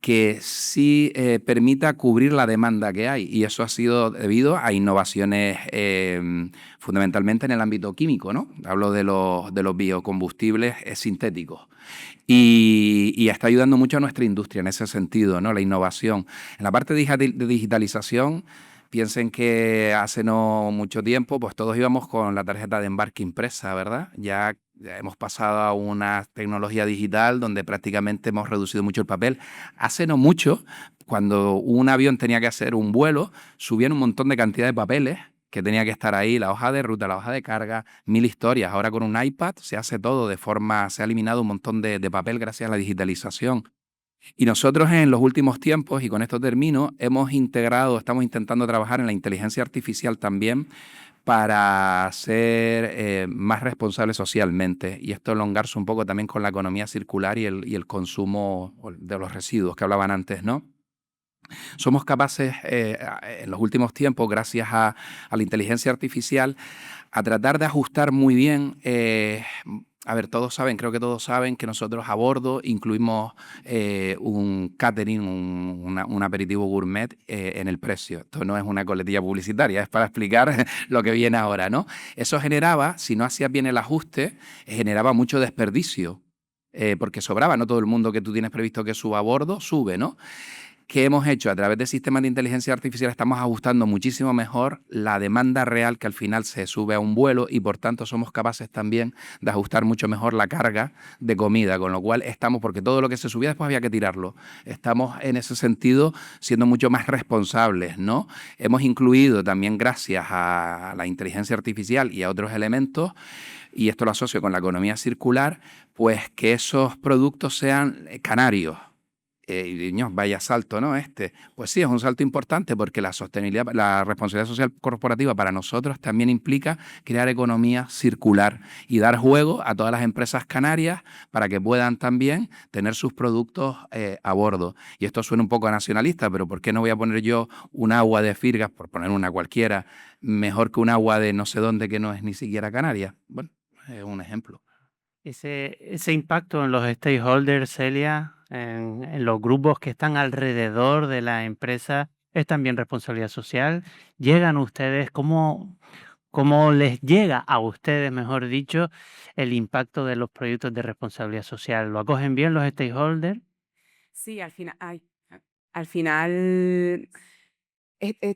Speaker 5: que sí permita cubrir la demanda que hay. Y eso ha sido debido a innovaciones fundamentalmente en el ámbito químico, ¿no? Hablo de los biocombustibles sintéticos. Y está ayudando mucho a nuestra industria en ese sentido, ¿no? La innovación. En la parte de digitalización, piensen que hace no mucho tiempo, pues todos íbamos con la tarjeta de embarque impresa, ¿verdad? Ya hemos pasado a una tecnología digital donde prácticamente hemos reducido mucho el papel. Hace no mucho, cuando un avión tenía que hacer un vuelo, subían un montón de cantidad de papeles que tenía que estar ahí, la hoja de ruta, la hoja de carga, 1000 historias. Ahora con un iPad se hace todo se ha eliminado un montón de papel gracias a la digitalización. Y nosotros en los últimos tiempos, y con esto termino, estamos intentando trabajar en la inteligencia artificial también para ser más responsables socialmente y esto elongarse un poco también con la economía circular y el consumo de los residuos que hablaban antes, ¿no? Somos capaces en los últimos tiempos, gracias a la inteligencia artificial, a tratar de ajustar muy bien. A ver, creo que todos saben que nosotros a bordo incluimos un catering, un aperitivo gourmet en el precio. Esto no es una coletilla publicitaria, es para explicar lo que viene ahora, ¿no? Eso generaba, si no hacías bien el ajuste, generaba mucho desperdicio, porque sobraba, no todo el mundo que tú tienes previsto que suba a bordo, sube, ¿no? ¿Qué hemos hecho? A través de sistemas de inteligencia artificial estamos ajustando muchísimo mejor la demanda real que al final se sube a un vuelo y por tanto somos capaces también de ajustar mucho mejor la carga de comida, con lo cual porque todo lo que se subía después había que tirarlo. Estamos en ese sentido siendo mucho más responsables, ¿no? Hemos incluido también gracias a la inteligencia artificial y a otros elementos, y esto lo asocio con la economía circular, pues que esos productos sean canarios. Vaya salto, ¿no? Pues sí, es un salto importante porque la sostenibilidad, la responsabilidad social corporativa para nosotros también implica crear economía circular y dar juego a todas las empresas canarias para que puedan también tener sus productos a bordo. Y esto suena un poco nacionalista, pero ¿por qué no voy a poner yo un agua de Firgas, por poner una cualquiera, mejor que un agua de no sé dónde que no es ni siquiera canaria? Bueno, es un ejemplo.
Speaker 2: Ese impacto en los stakeholders, Celia, en los grupos que están alrededor de la empresa, es también responsabilidad social. ¿Llegan ustedes? ¿Cómo les llega a ustedes, mejor dicho, el impacto de los proyectos de responsabilidad social? ¿Lo acogen bien los stakeholders?
Speaker 4: Sí, al final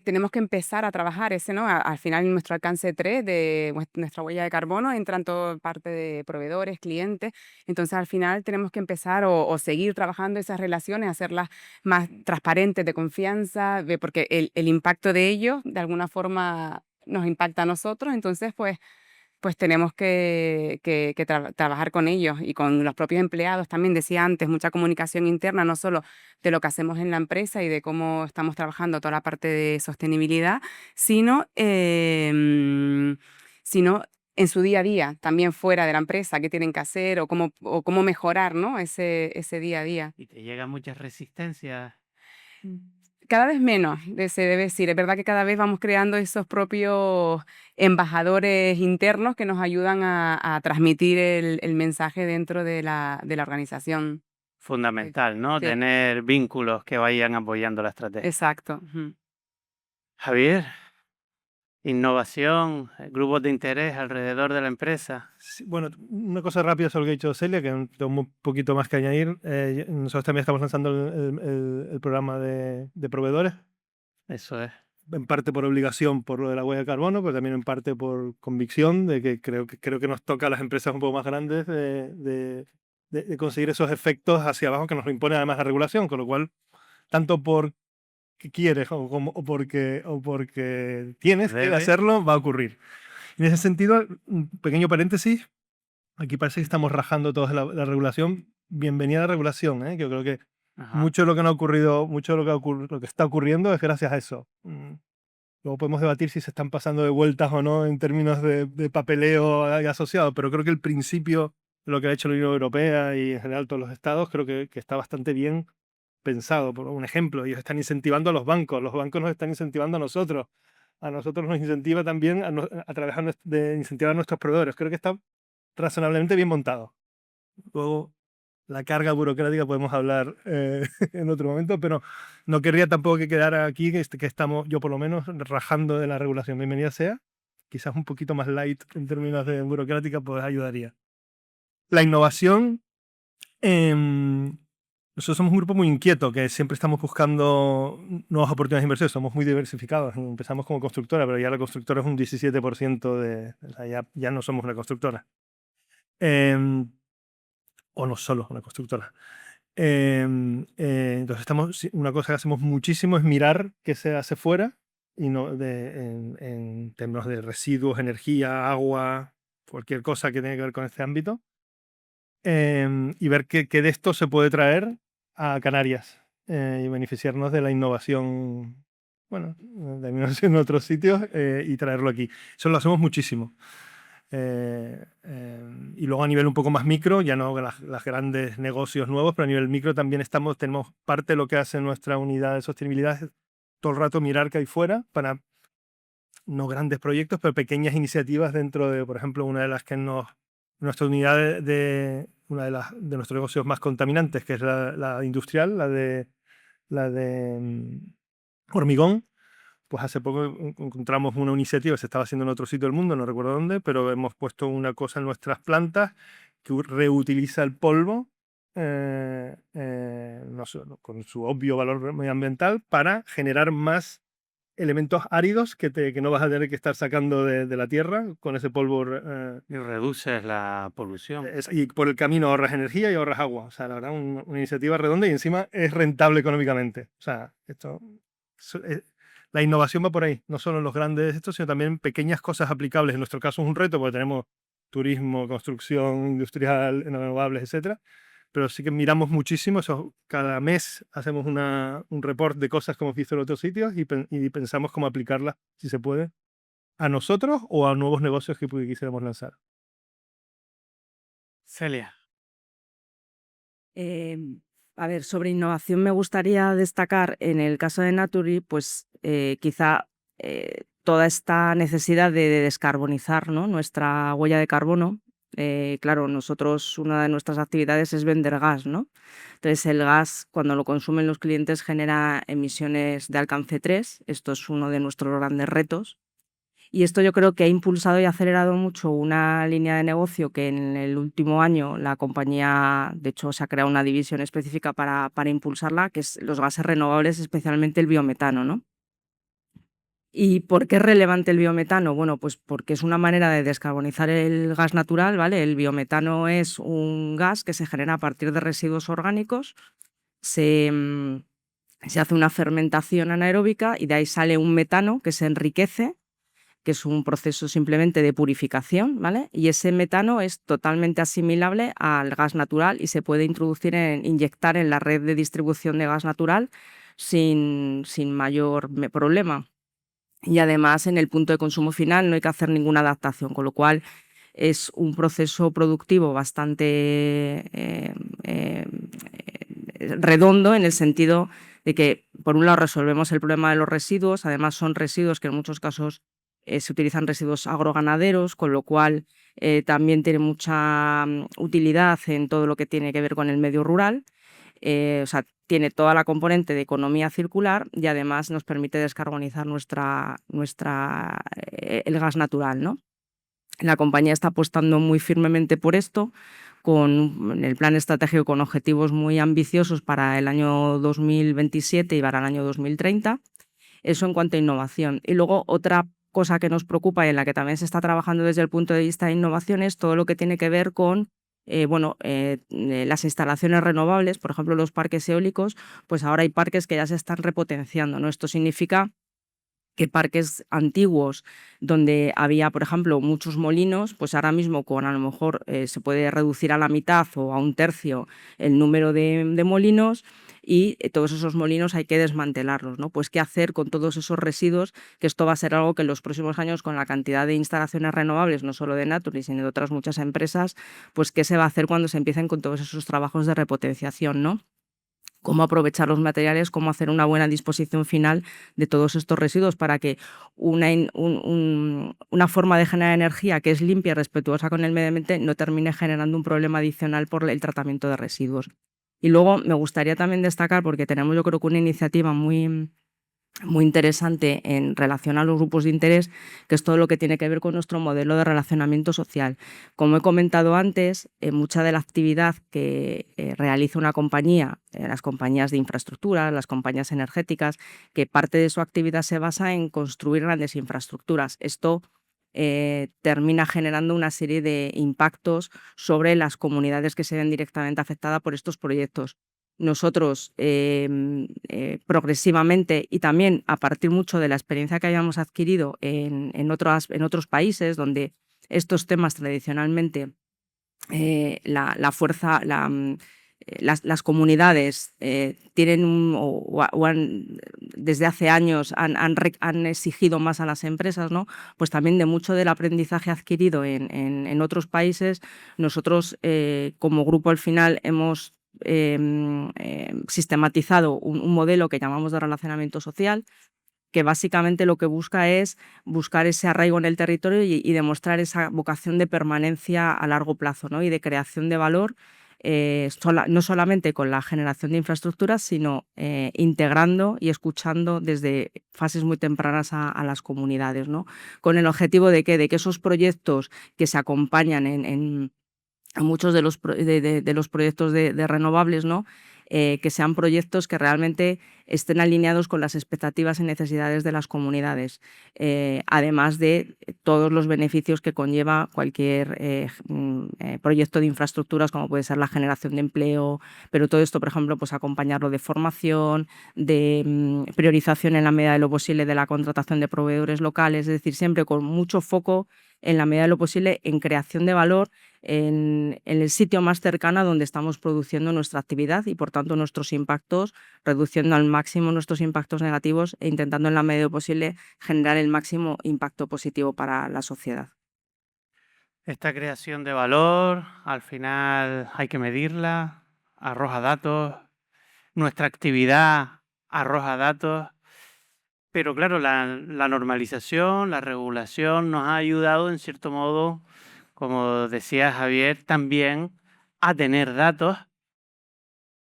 Speaker 4: tenemos que empezar a trabajar ¿no? Al final nuestro alcance 3 de nuestra huella de carbono entra en toda parte de proveedores, clientes. Entonces al final tenemos que empezar o seguir trabajando esas relaciones, hacerlas más transparentes, de confianza, porque el impacto de ellos de alguna forma nos impacta a nosotros. Entonces pues pues tenemos que trabajar con ellos y con los propios empleados. También decía antes, mucha comunicación interna, no solo de lo que hacemos en la empresa y de cómo estamos trabajando toda la parte de sostenibilidad, sino en su día a día, también fuera de la empresa, qué tienen que hacer o cómo mejorar, ¿no? ese día a día.
Speaker 2: Y te llegan muchas resistencias.
Speaker 4: Cada vez menos, se debe decir. Es verdad que cada vez vamos creando esos propios embajadores internos que nos ayudan a transmitir el mensaje dentro de la organización.
Speaker 2: Fundamental, ¿no?
Speaker 4: Sí.
Speaker 2: Tener vínculos que vayan apoyando la estrategia.
Speaker 4: Exacto. Ujú.
Speaker 2: Javier, innovación, grupos de interés alrededor de la empresa.
Speaker 3: Sí, bueno, una cosa rápida sobre lo que ha dicho Celia, que tengo un poquito más que añadir. Nosotros también estamos lanzando el programa de proveedores,
Speaker 2: Eso es.
Speaker 3: en parte por obligación por lo de la huella de carbono, pero también en parte por convicción de que creo que nos toca a las empresas un poco más grandes de conseguir esos efectos hacia abajo que nos lo impone además la regulación, con lo cual, tanto por que quieres o porque tienes que
Speaker 2: Debe.
Speaker 3: hacerlo, va a ocurrir. En ese sentido, un pequeño paréntesis, aquí parece que estamos rajando toda la regulación. Bienvenida a la regulación, ¿eh? Que yo creo que
Speaker 2: Ajá.
Speaker 3: mucho de lo que no ha ocurrido, mucho de lo que está ocurriendo es gracias a eso. Luego podemos debatir si se están pasando de vueltas o no en términos de papeleo asociado, pero creo que el principio de lo que ha hecho la Unión Europea y en general todos los estados, creo que está bastante bien pensado. Por un ejemplo, ellos están incentivando a los bancos nos están incentivando a nosotros nos incentiva también a través de incentivar a nuestros proveedores. Creo que está razonablemente bien montado. Luego, la carga burocrática podemos hablar en otro momento, pero no querría tampoco que quedara aquí que estamos, yo por lo menos, rajando de la regulación. Bienvenida sea. Quizás un poquito más light en términos de burocrática, pues ayudaría. La innovación. Nosotros somos un grupo muy inquieto, que siempre estamos buscando nuevas oportunidades de inversión. Somos muy diversificados. Empezamos como constructora, pero ya la constructora es un 17% o sea, ya no somos una constructora. O no solo una constructora. Entonces, una cosa que hacemos muchísimo es mirar qué se hace fuera y no en términos de residuos, energía, agua, cualquier cosa que tenga que ver con este ámbito. Y ver qué de esto se puede traer a Canarias y beneficiarnos de la innovación, bueno, de la innovación en otros sitios y traerlo aquí. Eso lo hacemos muchísimo. Y luego a nivel un poco más micro, ya no las grandes negocios nuevos, pero a nivel micro también tenemos parte de lo que hace nuestra unidad de sostenibilidad, es todo el rato mirar qué hay fuera para no grandes proyectos, pero pequeñas iniciativas dentro de, por ejemplo, una de las que nuestra unidad una de nuestros negocios más contaminantes, que es la industrial, la de hormigón. Pues hace poco encontramos una iniciativa que se estaba haciendo en otro sitio del mundo, no recuerdo dónde, pero hemos puesto una cosa en nuestras plantas que reutiliza el polvo con su obvio valor medioambiental para generar más elementos áridos que no vas a tener que estar sacando de la tierra con ese polvo.
Speaker 2: Y reduces la polución.
Speaker 3: Y por el camino ahorras energía y ahorras agua. O sea, la verdad, una iniciativa redonda y encima es rentable económicamente. O sea, la innovación va por ahí, no solo en los grandes sino también en pequeñas cosas aplicables. En nuestro caso es un reto porque tenemos turismo, construcción industrial, renovables, etcétera. Pero sí que miramos muchísimo eso. Cada mes hacemos un report de cosas que hemos visto en otros sitios y pensamos cómo aplicarlas, si se puede, a nosotros o a nuevos negocios que quisiéramos lanzar.
Speaker 2: Celia.
Speaker 1: A ver, sobre innovación me gustaría destacar en el caso de Naturgy, pues quizá toda esta necesidad de descarbonizar, ¿no?, nuestra huella de carbono. Claro, nosotros una de nuestras actividades es vender gas, ¿no? Entonces el gas, cuando lo consumen los clientes, genera emisiones de alcance 3. Esto es uno de nuestros grandes retos. Y esto yo creo que ha impulsado y acelerado mucho una línea de negocio que en el último año la compañía, de hecho, se ha creado una división específica para impulsarla, que es los gases renovables, especialmente el biometano, ¿no? ¿Y por qué es relevante el biometano? Bueno, pues porque es una manera de descarbonizar el gas natural, ¿vale? El biometano es un gas que se genera a partir de residuos orgánicos, se hace una fermentación anaeróbica y de ahí sale un metano que se enriquece que es un proceso simplemente de purificación, ¿vale? Y ese metano es totalmente asimilable al gas natural y se puede inyectar en la red de distribución de gas natural sin mayor problema. Y además en el punto de consumo final no hay que hacer ninguna adaptación, con lo cual es un proceso productivo bastante redondo, en el sentido de que, por un lado, resolvemos el problema de los residuos. Además son residuos que en muchos casos se utilizan residuos agroganaderos, con lo cual también tiene mucha utilidad en todo lo que tiene que ver con el medio rural. O sea, tiene toda la componente de economía circular y además nos permite descarbonizar el gas natural, ¿no? La compañía está apostando muy firmemente por esto, con el plan estratégico con objetivos muy ambiciosos para el año 2027 y para el año 2030. Eso en cuanto a innovación. Y luego otra cosa que nos preocupa y en la que también se está trabajando desde el punto de vista de innovación es todo lo que tiene que ver con las instalaciones renovables. Por ejemplo, los parques eólicos, pues ahora hay parques que ya se están repotenciando, ¿no? Esto significa que parques antiguos donde había, por ejemplo, muchos molinos, pues ahora mismo a lo mejor se puede reducir a la mitad o a un tercio el número de molinos, y todos esos molinos hay que desmantelarlos, ¿no? Pues qué hacer con todos esos residuos, que esto va a ser algo que en los próximos años, con la cantidad de instalaciones renovables, no solo de Naturgy, sino de otras muchas empresas, pues qué se va a hacer cuando se empiecen con todos esos trabajos de repotenciación, ¿no? Cómo aprovechar los materiales, cómo hacer una buena disposición final de todos estos residuos para que una forma de generar energía que es limpia y respetuosa con el medio ambiente no termine generando un problema adicional por el tratamiento de residuos. Y luego me gustaría también destacar, porque tenemos yo creo que una iniciativa muy interesante en relación a los grupos de interés, que es todo lo que tiene que ver con nuestro modelo de relacionamiento social. Como he comentado antes, mucha de la actividad que realiza una compañía, las compañías de infraestructura, las compañías energéticas, que parte de su actividad se basa en construir grandes infraestructuras. Esto termina generando una serie de impactos sobre las comunidades que se ven directamente afectadas por estos proyectos. Nosotros progresivamente, y también a partir mucho de la experiencia que hayamos adquirido en otros países donde estos temas tradicionalmente las comunidades tienen desde hace años han exigido más a las empresas, ¿no? Pues también de mucho del aprendizaje adquirido en otros países, nosotros como grupo al final hemos sistematizado un modelo que llamamos de relacionamiento social, que básicamente lo que busca es buscar ese arraigo en el territorio y demostrar esa vocación de permanencia a largo plazo, ¿no? Y de creación de valor, no solamente con la generación de infraestructuras, sino integrando y escuchando desde fases muy tempranas a las comunidades, ¿no? Con el objetivo de que esos proyectos que se acompañan en muchos de los proyectos de renovables, ¿no? Que sean proyectos que realmente estén alineados con las expectativas y necesidades de las comunidades, además de todos los beneficios que conlleva cualquier proyecto de infraestructuras, como puede ser la generación de empleo, pero todo esto, por ejemplo, pues acompañarlo de formación, de priorización en la medida de lo posible de la contratación de proveedores locales, es decir, siempre con mucho foco en la medida de lo posible en creación de valor en el sitio más cercano a donde estamos produciendo nuestra actividad y, por tanto, nuestros impactos, reduciendo al máximo nuestros impactos negativos e intentando en la medida de lo posible generar el máximo impacto positivo para la sociedad.
Speaker 2: Esta creación de valor, al final hay que medirla, arroja datos, nuestra actividad arroja datos, pero claro, la normalización, la regulación nos ha ayudado en cierto modo, como decía Javier, también a tener datos.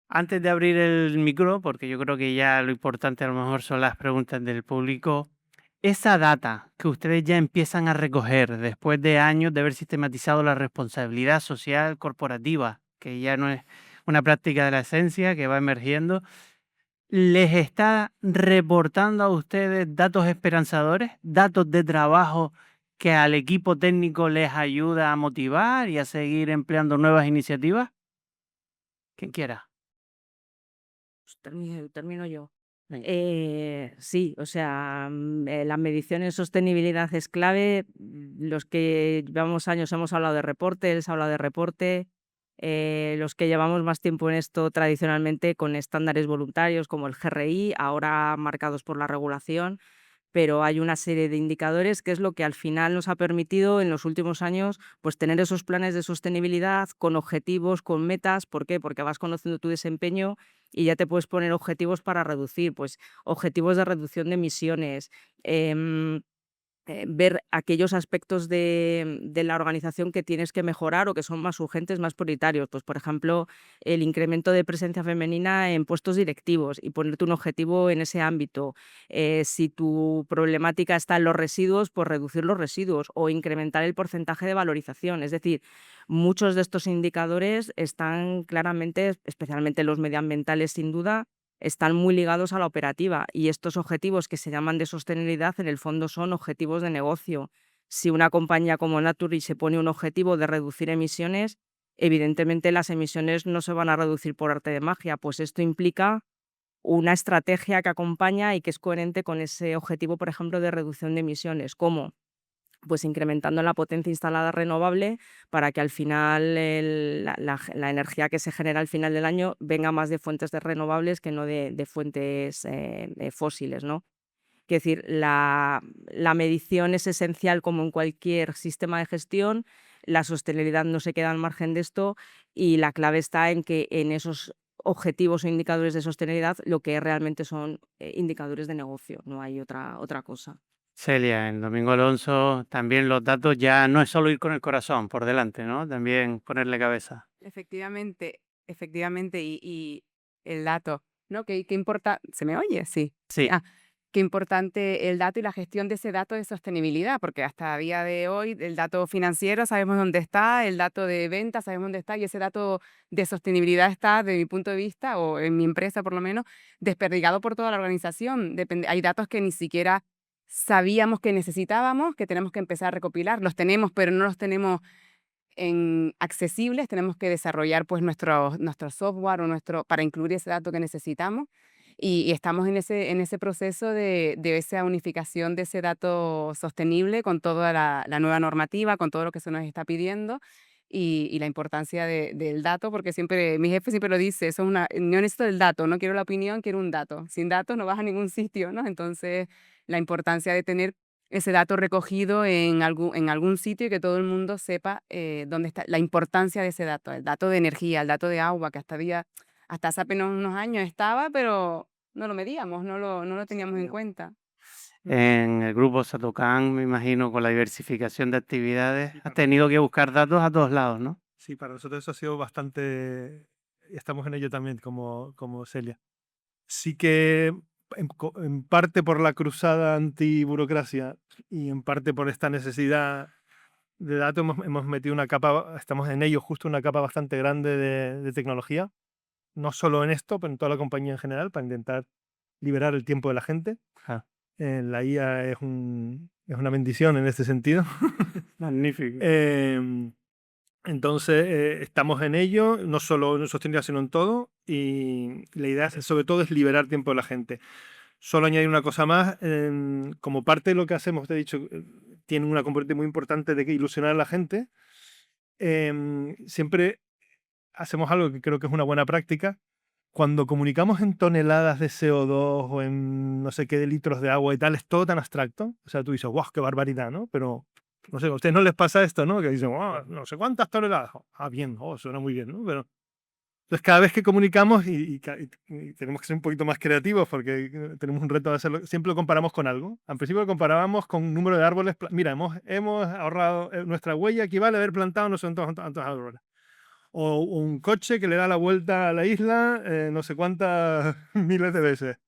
Speaker 2: Antes de abrir el micro, porque yo creo que ya lo importante a lo mejor son las preguntas del público, esa data que ustedes ya empiezan a recoger después de años de haber sistematizado la responsabilidad social corporativa, que ya no es una práctica de la esencia, que va emergiendo, ¿les está reportando a ustedes datos esperanzadores, datos de trabajo que al equipo técnico les ayuda a motivar y a seguir empleando nuevas iniciativas? Quien quiera.
Speaker 1: Termino yo. Sí, o sea, la medición en sostenibilidad es clave. Los que llevamos años hemos hablado de reporte, él se ha hablado de reporte. Los que llevamos más tiempo en esto tradicionalmente con estándares voluntarios como el GRI, ahora marcados por la regulación, pero hay una serie de indicadores que es lo que al final nos ha permitido en los últimos años pues tener esos planes de sostenibilidad con objetivos, con metas. ¿Por qué? Porque vas conociendo tu desempeño y ya te puedes poner objetivos para reducir, pues objetivos de reducción de emisiones, em, ver aquellos aspectos de la organización que tienes que mejorar o que son más urgentes, más prioritarios. Pues, por ejemplo, el incremento de presencia femenina en puestos directivos y ponerte un objetivo en ese ámbito. Si tu problemática está en los residuos, pues reducir los residuos o incrementar el porcentaje de valorización. Es decir, muchos de estos indicadores están claramente, especialmente los medioambientales sin duda, están muy ligados a la operativa y estos objetivos que se llaman de sostenibilidad en el fondo son objetivos de negocio. Si una compañía como Naturgy se pone un objetivo de reducir emisiones, evidentemente las emisiones no se van a reducir por arte de magia, pues esto implica una estrategia que acompaña y que es coherente con ese objetivo, por ejemplo, de reducción de emisiones. ¿Cómo? Pues incrementando la potencia instalada renovable para que al final la energía que se genera al final del año venga más de fuentes de renovables que no de fuentes fósiles, ¿no? Quiero decir, la medición es esencial como en cualquier sistema de gestión, la sostenibilidad no se queda al margen de esto y la clave está en que en esos objetivos o indicadores de sostenibilidad lo que realmente son indicadores de negocio, no hay otra cosa.
Speaker 2: Celia, en Domingo Alonso, también los datos ya no es solo ir con el corazón por delante, ¿no? También ponerle cabeza.
Speaker 4: Efectivamente, efectivamente, y el dato, ¿no? ¿Qué importa? ¿Se me oye? Sí.
Speaker 2: Sí,
Speaker 4: Qué importante el dato y la gestión de ese dato de sostenibilidad, porque hasta día de hoy el dato financiero sabemos dónde está, el dato de ventas sabemos dónde está, y ese dato de sostenibilidad está, de mi punto de vista, o en mi empresa por lo menos, desperdigado por toda la organización. Hay datos que ni siquiera sabíamos que necesitábamos, que tenemos que empezar a recopilar. Los tenemos, pero no los tenemos accesibles, tenemos que desarrollar pues nuestro software o para incluir ese dato que necesitamos y estamos en ese proceso de esa unificación de ese dato sostenible con toda la nueva normativa, con todo lo que se nos está pidiendo y la importancia del dato, porque siempre, mi jefe siempre lo dice, no necesito el dato, no quiero la opinión, quiero un dato. Sin datos no vas a ningún sitio, ¿no? Entonces, la importancia de tener ese dato recogido en algún sitio y que todo el mundo sepa dónde está, la importancia de ese dato, el dato de energía, el dato de agua, que hasta hace apenas unos años estaba, pero no lo medíamos, no lo teníamos en cuenta.
Speaker 2: en el grupo Satocan, me imagino, con la diversificación de actividades, has tenido que buscar datos a todos lados, ¿no?
Speaker 3: Sí, para nosotros eso ha sido bastante, y estamos en ello también como Celia. Sí que en parte por la cruzada anti-burocracia y en parte por esta necesidad de datos hemos metido una capa, estamos en ello justo una capa bastante grande de tecnología, no solo en esto, pero en toda la compañía en general, para intentar liberar el tiempo de la gente.
Speaker 2: Ah,
Speaker 3: La IA es una bendición en este sentido.
Speaker 2: magnífico.
Speaker 3: Entonces, estamos en ello, no solo en sostenibilidad, sino en todo, y la idea sobre todo es liberar tiempo de la gente. Solo añadir una cosa más, como parte de lo que hacemos, te he dicho, tiene una componente muy importante de ilusionar a la gente. Siempre hacemos algo que creo que es una buena práctica. Cuando comunicamos en toneladas de CO2 o en no sé qué de litros de agua y tal, es todo tan abstracto. O sea, tú dices, ¡guau, qué barbaridad!, ¿no? Pero, no sé, a ustedes no les pasa esto, ¿no? Que dicen, ¡guau, no sé cuántas toneladas! Ah, bien, suena muy bien, ¿no? Pero, entonces, cada vez que comunicamos, y tenemos que ser un poquito más creativos porque tenemos un reto de hacerlo, siempre lo comparamos con algo. Al principio lo comparábamos con un número de árboles. Mira, hemos ahorrado, nuestra huella equivale a haber plantado no sé cuántos árboles. O un coche que le da la vuelta a la isla no sé cuántas miles de veces.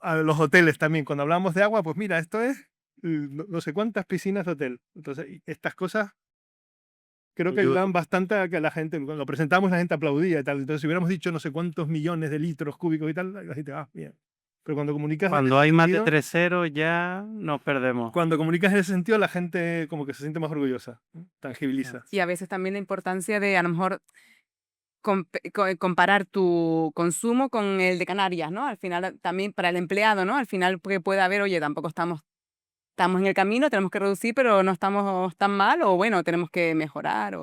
Speaker 3: A los hoteles también, cuando hablamos de agua, pues mira, esto es no sé cuántas piscinas de hotel. Entonces, estas cosas creo que ayudan bastante a que la gente, cuando lo presentamos, la gente aplaudía y tal. Entonces, si hubiéramos dicho no sé cuántos millones de litros cúbicos y tal, la gente, bien. Pero cuando comunicas
Speaker 2: Cuando hay más de 3 ceros ya nos perdemos.
Speaker 3: cuando comunicas en ese sentido, la gente como que se siente más orgullosa, tangibiliza.
Speaker 4: Y a veces también la importancia de, a lo mejor, comparar tu consumo con el de Canarias, ¿no? Al final también para el empleado, ¿no? Al final que puede haber, oye, tampoco estamos en el camino, tenemos que reducir, pero no estamos tan mal, o bueno, tenemos que mejorar,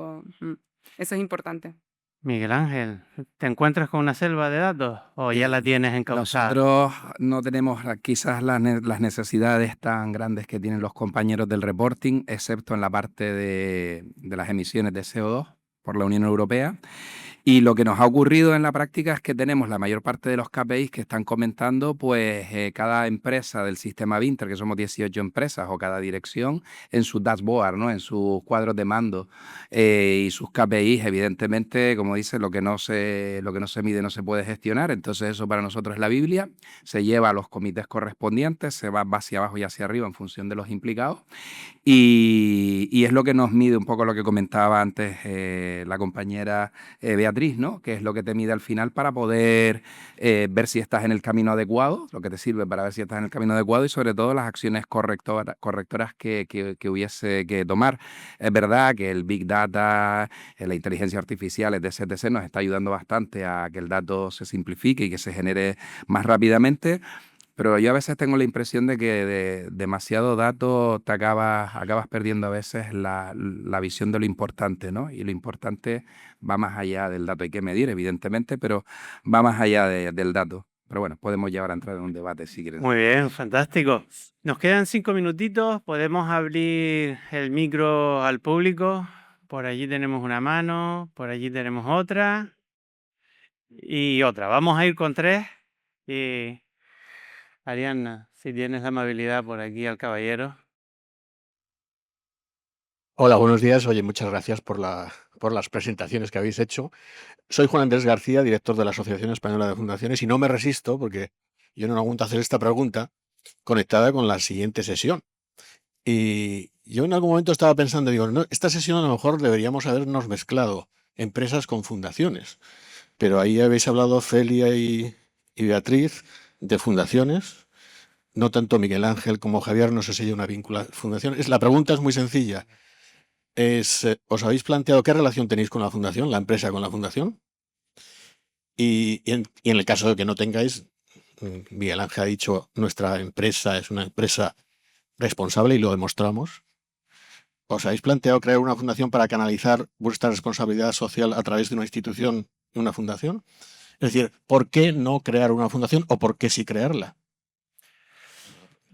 Speaker 4: eso es importante.
Speaker 2: Miguel Ángel, ¿te encuentras con una selva de datos o ya la tienes encauzada?
Speaker 5: Nosotros no tenemos quizás las necesidades tan grandes que tienen los compañeros del reporting, excepto en la parte de las emisiones de CO2 por la Unión Europea. Y lo que nos ha ocurrido en la práctica es que tenemos la mayor parte de los KPIs que están comentando, pues cada empresa del sistema Vinter, que somos 18 empresas, o cada dirección, en su dashboard, ¿no? En sus cuadros de mando y sus KPIs, evidentemente, como dice, lo que no se mide no se puede gestionar. Entonces eso para nosotros es la Biblia, se lleva a los comités correspondientes, se va hacia abajo y hacia arriba en función de los implicados. Y es lo que nos mide un poco lo que comentaba antes la compañera Beatriz, ¿no? Que es lo que te mide al final para poder ver si estás en el camino adecuado, lo que te sirve para ver si estás en el camino adecuado y sobre todo las acciones correctoras que hubiese que tomar. Es verdad que el Big Data, la inteligencia artificial, etc., nos está ayudando bastante a que el dato se simplifique y que se genere más rápidamente. Pero yo a veces tengo la impresión de que de demasiado dato te acabas perdiendo a veces la visión de lo importante, ¿no? Y lo importante va más allá del dato. Hay que medir, evidentemente, pero va más allá del dato. Pero bueno, podemos ya ahora entrar en un debate si quieren.
Speaker 2: Muy bien, fantástico. Nos quedan 5 minutitos. Podemos abrir el micro al público. Por allí tenemos una mano, por allí tenemos otra y otra. Vamos a ir con 3 y... Arianna, si tienes la amabilidad por aquí al caballero.
Speaker 6: Hola, buenos días. Oye, muchas gracias por las presentaciones que habéis hecho. Soy Juan Andrés García, director de la Asociación Española de Fundaciones, y no me resisto, porque yo no aguanto hacer esta pregunta conectada con la siguiente sesión. Y yo en algún momento estaba pensando, digo, no, esta sesión a lo mejor deberíamos habernos mezclado empresas con fundaciones, pero ahí habéis hablado Celia y Beatriz de fundaciones, no tanto Miguel Ángel como Javier, no sé si hay una vinculación. La pregunta es muy sencilla. ¿Os habéis planteado qué relación tenéis con la fundación, la empresa con la fundación? Y en el caso de que no tengáis, Miguel Ángel ha dicho, nuestra empresa es una empresa responsable y lo demostramos. ¿Os habéis planteado crear una fundación para canalizar vuestra responsabilidad social a través de una institución y una fundación? Es decir, ¿por qué no crear una fundación o por qué sí crearla?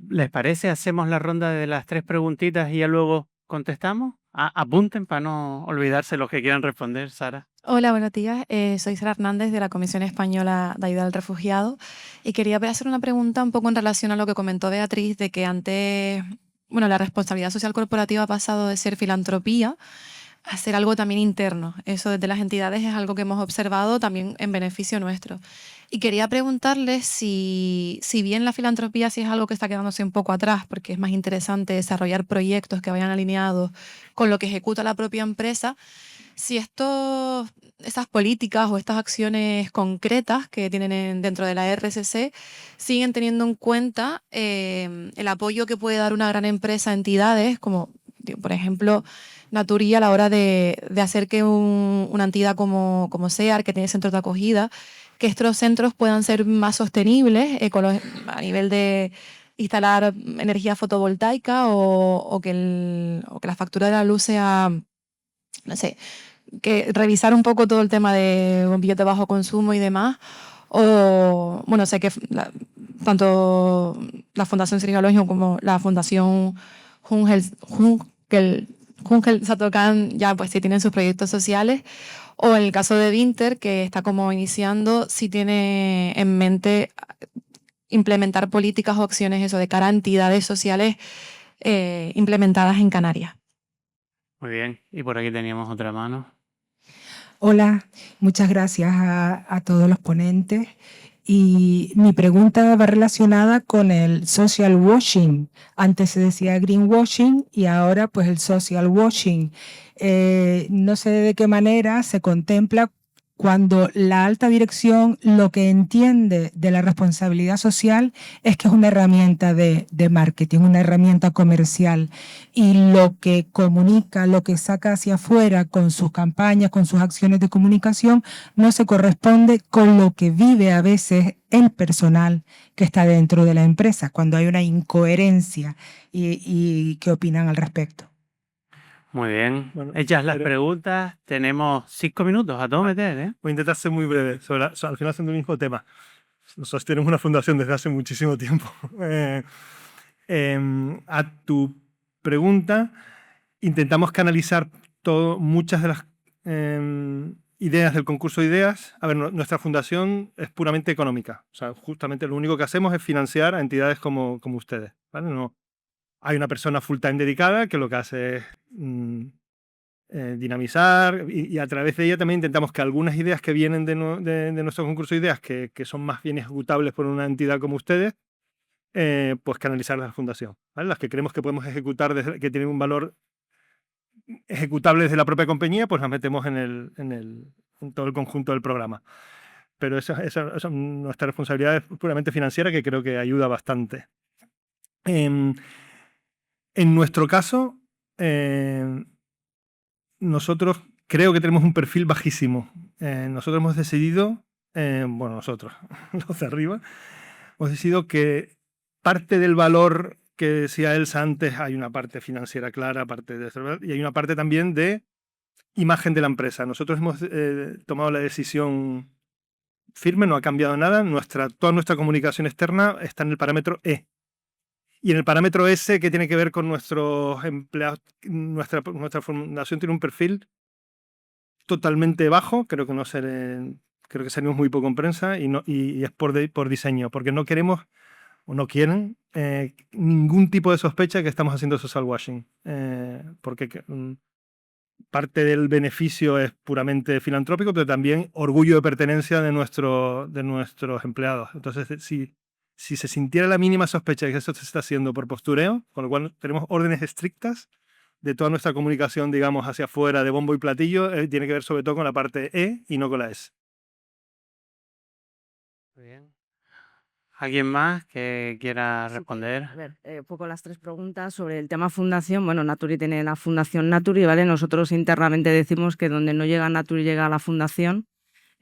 Speaker 2: ¿Les parece? Hacemos la ronda de las 3 preguntitas y ya luego contestamos. Apunten para no olvidarse los que quieran responder, Sara.
Speaker 7: Hola, buenos días. Soy Sara Hernández de la Comisión Española de Ayuda al Refugiado y quería hacer una pregunta un poco en relación a lo que comentó Beatriz, de que antes, bueno, la responsabilidad social corporativa ha pasado de ser filantropía a ser algo también interno. Eso desde las entidades es algo que hemos observado también en beneficio nuestro. Y quería preguntarles si bien la filantropía sí es algo que está quedándose un poco atrás, porque es más interesante desarrollar proyectos que vayan alineados con lo que ejecuta la propia empresa, si estas políticas o estas acciones concretas que tienen dentro de la RSC siguen teniendo en cuenta el apoyo que puede dar una gran empresa a entidades como, por ejemplo, Naturí a la hora de hacer que una entidad como SEAR, que tiene centros de acogida, que estos centros puedan ser más sostenibles a nivel de instalar energía fotovoltaica o que la factura de la luz sea, no sé, que revisar un poco todo el tema de bombillos de bajo consumo y demás. O, bueno, sé que tanto la Fundación Sergio Lógico como la Fundación Jungel Satocan ya pues sí tienen sus proyectos sociales, o en el caso de Vinter, que está como iniciando, sí tiene en mente implementar políticas o acciones eso de cara a entidades sociales implementadas en Canarias.
Speaker 2: Muy bien, y por aquí teníamos otra mano.
Speaker 8: Hola, muchas gracias a todos los ponentes. Y mi pregunta va relacionada con el social washing. Antes se decía greenwashing y ahora pues el social washing. No sé de qué manera se contempla cuando la alta dirección lo que entiende de la responsabilidad social es que es una herramienta de marketing, una herramienta comercial, y lo que comunica, lo que saca hacia afuera con sus campañas, con sus acciones de comunicación, no se corresponde con lo que vive a veces el personal que está dentro de la empresa, cuando hay una incoherencia. ¿Y qué opinan al respecto?
Speaker 2: Muy bien.
Speaker 3: Bueno,
Speaker 2: Hechas las
Speaker 3: pero-
Speaker 2: preguntas, tenemos 5 minutos a todo meter, ¿eh?
Speaker 3: Voy a intentar ser muy breve, al final siendo el mismo tema. Nosotros tenemos una fundación desde hace muchísimo tiempo. A tu pregunta, intentamos canalizar muchas de las ideas del concurso de ideas. A ver, nuestra fundación es puramente económica. O sea, justamente lo único que hacemos es financiar a entidades como ustedes, ¿vale? No, hay una persona full time dedicada que lo que hace es dinamizar, y a través de ella también intentamos que algunas ideas que vienen de nuestro concurso de ideas, que son más bien ejecutables por una entidad como ustedes, pues canalizarlas a la fundación, ¿vale? Las que creemos que podemos ejecutar, que tienen un valor ejecutable desde la propia compañía, pues las metemos en todo el conjunto del programa. Pero nuestra responsabilidad es puramente financiera, que creo que ayuda bastante. En nuestro caso, nosotros creo que tenemos un perfil bajísimo. Nosotros hemos decidido, bueno, nosotros, los de arriba, hemos decidido que parte del valor que decía Elsa antes, hay una parte financiera clara, y hay una parte también de imagen de la empresa. Nosotros hemos tomado la decisión firme, no ha cambiado nada. Toda nuestra comunicación externa está en el parámetro E. Y en el parámetro S, que tiene que ver con nuestros empleados, nuestra fundación tiene un perfil totalmente bajo, creo que salimos muy poco en prensa, y es por diseño, porque no queremos o no quieren ningún tipo de sospecha que estamos haciendo social washing, porque parte del beneficio es puramente filantrópico, pero también orgullo de pertenencia de nuestros empleados. Entonces, si se sintiera la mínima sospecha de que eso se está haciendo por postureo, con lo cual tenemos órdenes estrictas de toda nuestra comunicación, digamos, hacia afuera, de bombo y platillo, tiene que ver sobre todo con la parte E y no con la S.
Speaker 2: Muy bien. ¿Alguien más que quiera
Speaker 1: Sí,
Speaker 2: responder?
Speaker 1: a ver, un poco las 3 preguntas sobre el tema fundación. Bueno, Naturi tiene la fundación Naturi, ¿vale? Nosotros internamente decimos que donde no llega Naturi llega a la fundación.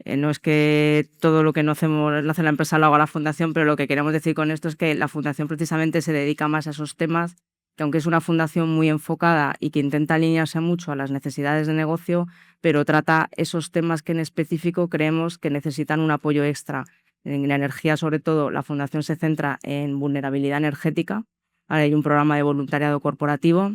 Speaker 1: No es que todo lo que no hacemos, lo hace la empresa, lo haga la fundación, pero lo que queremos decir con esto es que la fundación precisamente se dedica más a esos temas, que aunque es una fundación muy enfocada y que intenta alinearse mucho a las necesidades de negocio, pero trata esos temas que en específico creemos que necesitan un apoyo extra. En la energía, sobre todo, la fundación se centra en vulnerabilidad energética. Ahora hay un programa de voluntariado corporativo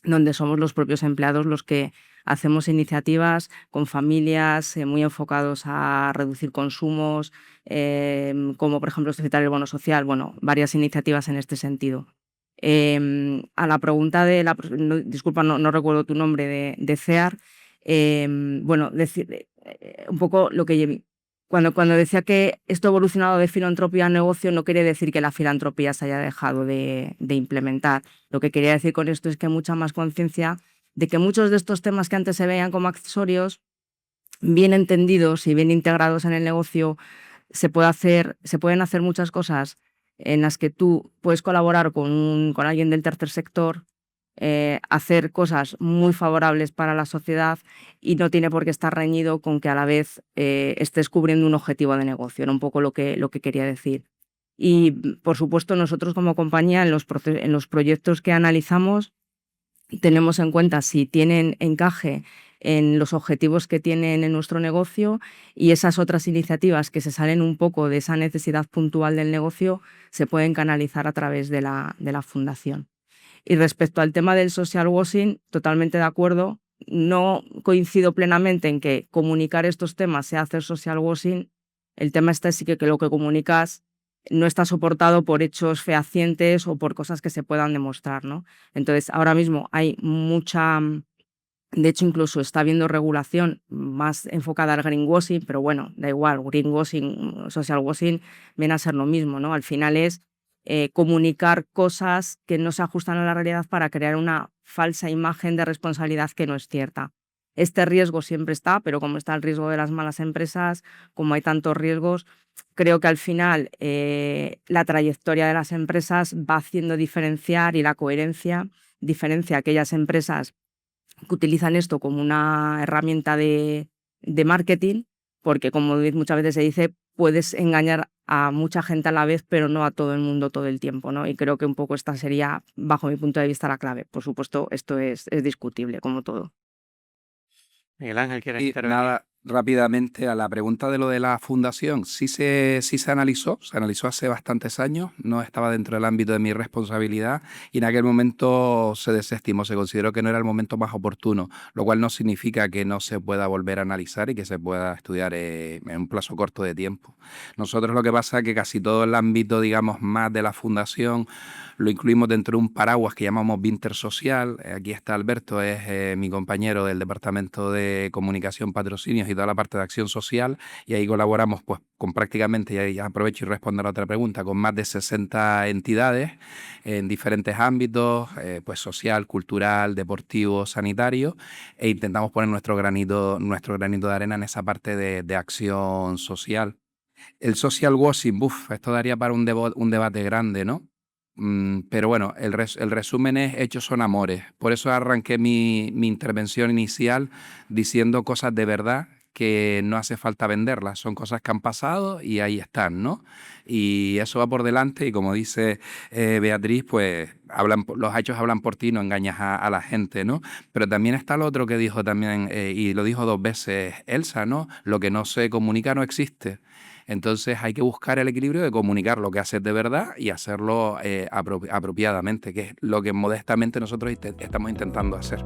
Speaker 1: donde somos los propios empleados los que hacemos iniciativas con familias muy enfocados a reducir consumos, como por ejemplo citar el bono social, bueno, varias iniciativas en este sentido. A la pregunta disculpa, no recuerdo tu nombre, de CEAR, bueno, decir un poco lo que cuando decía que esto ha evolucionado de filantropía a negocio, no quiere decir que la filantropía se haya dejado de implementar. Lo que quería decir con esto es que hay mucha más conciencia de que muchos de estos temas que antes se veían como accesorios, bien entendidos y bien integrados en el negocio, se pueden hacer muchas cosas en las que tú puedes colaborar con alguien del tercer sector, hacer cosas muy favorables para la sociedad, y no tiene por qué estar reñido con que a la vez estés cubriendo un objetivo de negocio. Era un poco lo que quería decir. Y, por supuesto, nosotros como compañía, en los proyectos que analizamos, tenemos en cuenta si tienen encaje en los objetivos que tienen en nuestro negocio, y esas otras iniciativas que se salen un poco de esa necesidad puntual del negocio se pueden canalizar a través de la fundación. Y respecto al tema del social washing, totalmente de acuerdo. No coincido plenamente en que comunicar estos temas sea hacer social washing. El tema está sí que lo que comunicas no está soportado por hechos fehacientes o por cosas que se puedan demostrar, ¿no? Entonces, ahora mismo hay mucha... De hecho, incluso está habiendo regulación más enfocada al greenwashing, pero bueno, da igual, greenwashing, social washing, viene a ser lo mismo, ¿no? Al final es comunicar cosas que no se ajustan a la realidad para crear una falsa imagen de responsabilidad que no es cierta. Este riesgo siempre está, pero como está el riesgo de las malas empresas, como hay tantos riesgos, creo que al final la trayectoria de las empresas va haciendo diferenciar, y la coherencia diferencia aquellas empresas que utilizan esto como una herramienta de marketing, porque como muchas veces se dice, puedes engañar a mucha gente a la vez, pero no a todo el mundo todo el tiempo, ¿no? Y creo que un poco esta sería, bajo mi punto de vista, la clave. Por supuesto, esto es discutible, como todo.
Speaker 2: Miguel Ángel, ¿quieres
Speaker 5: Y
Speaker 2: intervenir?
Speaker 5: nada, rápidamente a la pregunta de lo de la fundación, sí se analizó hace bastantes años, no estaba dentro del ámbito de mi responsabilidad y en aquel momento se desestimó, se consideró que no era el momento más oportuno, lo cual no significa que no se pueda volver a analizar y que se pueda estudiar en un plazo corto de tiempo. Nosotros lo que pasa es que casi todo el ámbito, digamos, más de la fundación lo incluimos dentro de un paraguas que llamamos Vinter Social. Aquí está Alberto, es mi compañero del Departamento de Comunicación, Patrocinios y toda la parte de acción social, y ahí colaboramos pues con prácticamente, y ahí aprovecho y respondo a la otra pregunta, con más de 60 entidades en diferentes ámbitos, pues social, cultural, deportivo, sanitario, e intentamos poner nuestro granito de arena en esa parte de acción social. El social washing, esto daría para un debate grande, ¿no? Pero bueno, el resumen es hechos son amores. Por eso arranqué mi intervención inicial diciendo cosas de verdad que no hace falta venderlas. Son cosas que han pasado y ahí están, ¿no? Y eso va por delante y como dice Beatriz, pues los hechos hablan por ti, no engañas a la gente, ¿no? Pero también está lo otro que dijo también, y lo dijo 2 veces Elsa, ¿no? Lo que no se comunica no existe. Entonces hay que buscar el equilibrio de comunicar lo que haces de verdad y hacerlo apropiadamente, que es lo que modestamente nosotros estamos intentando hacer.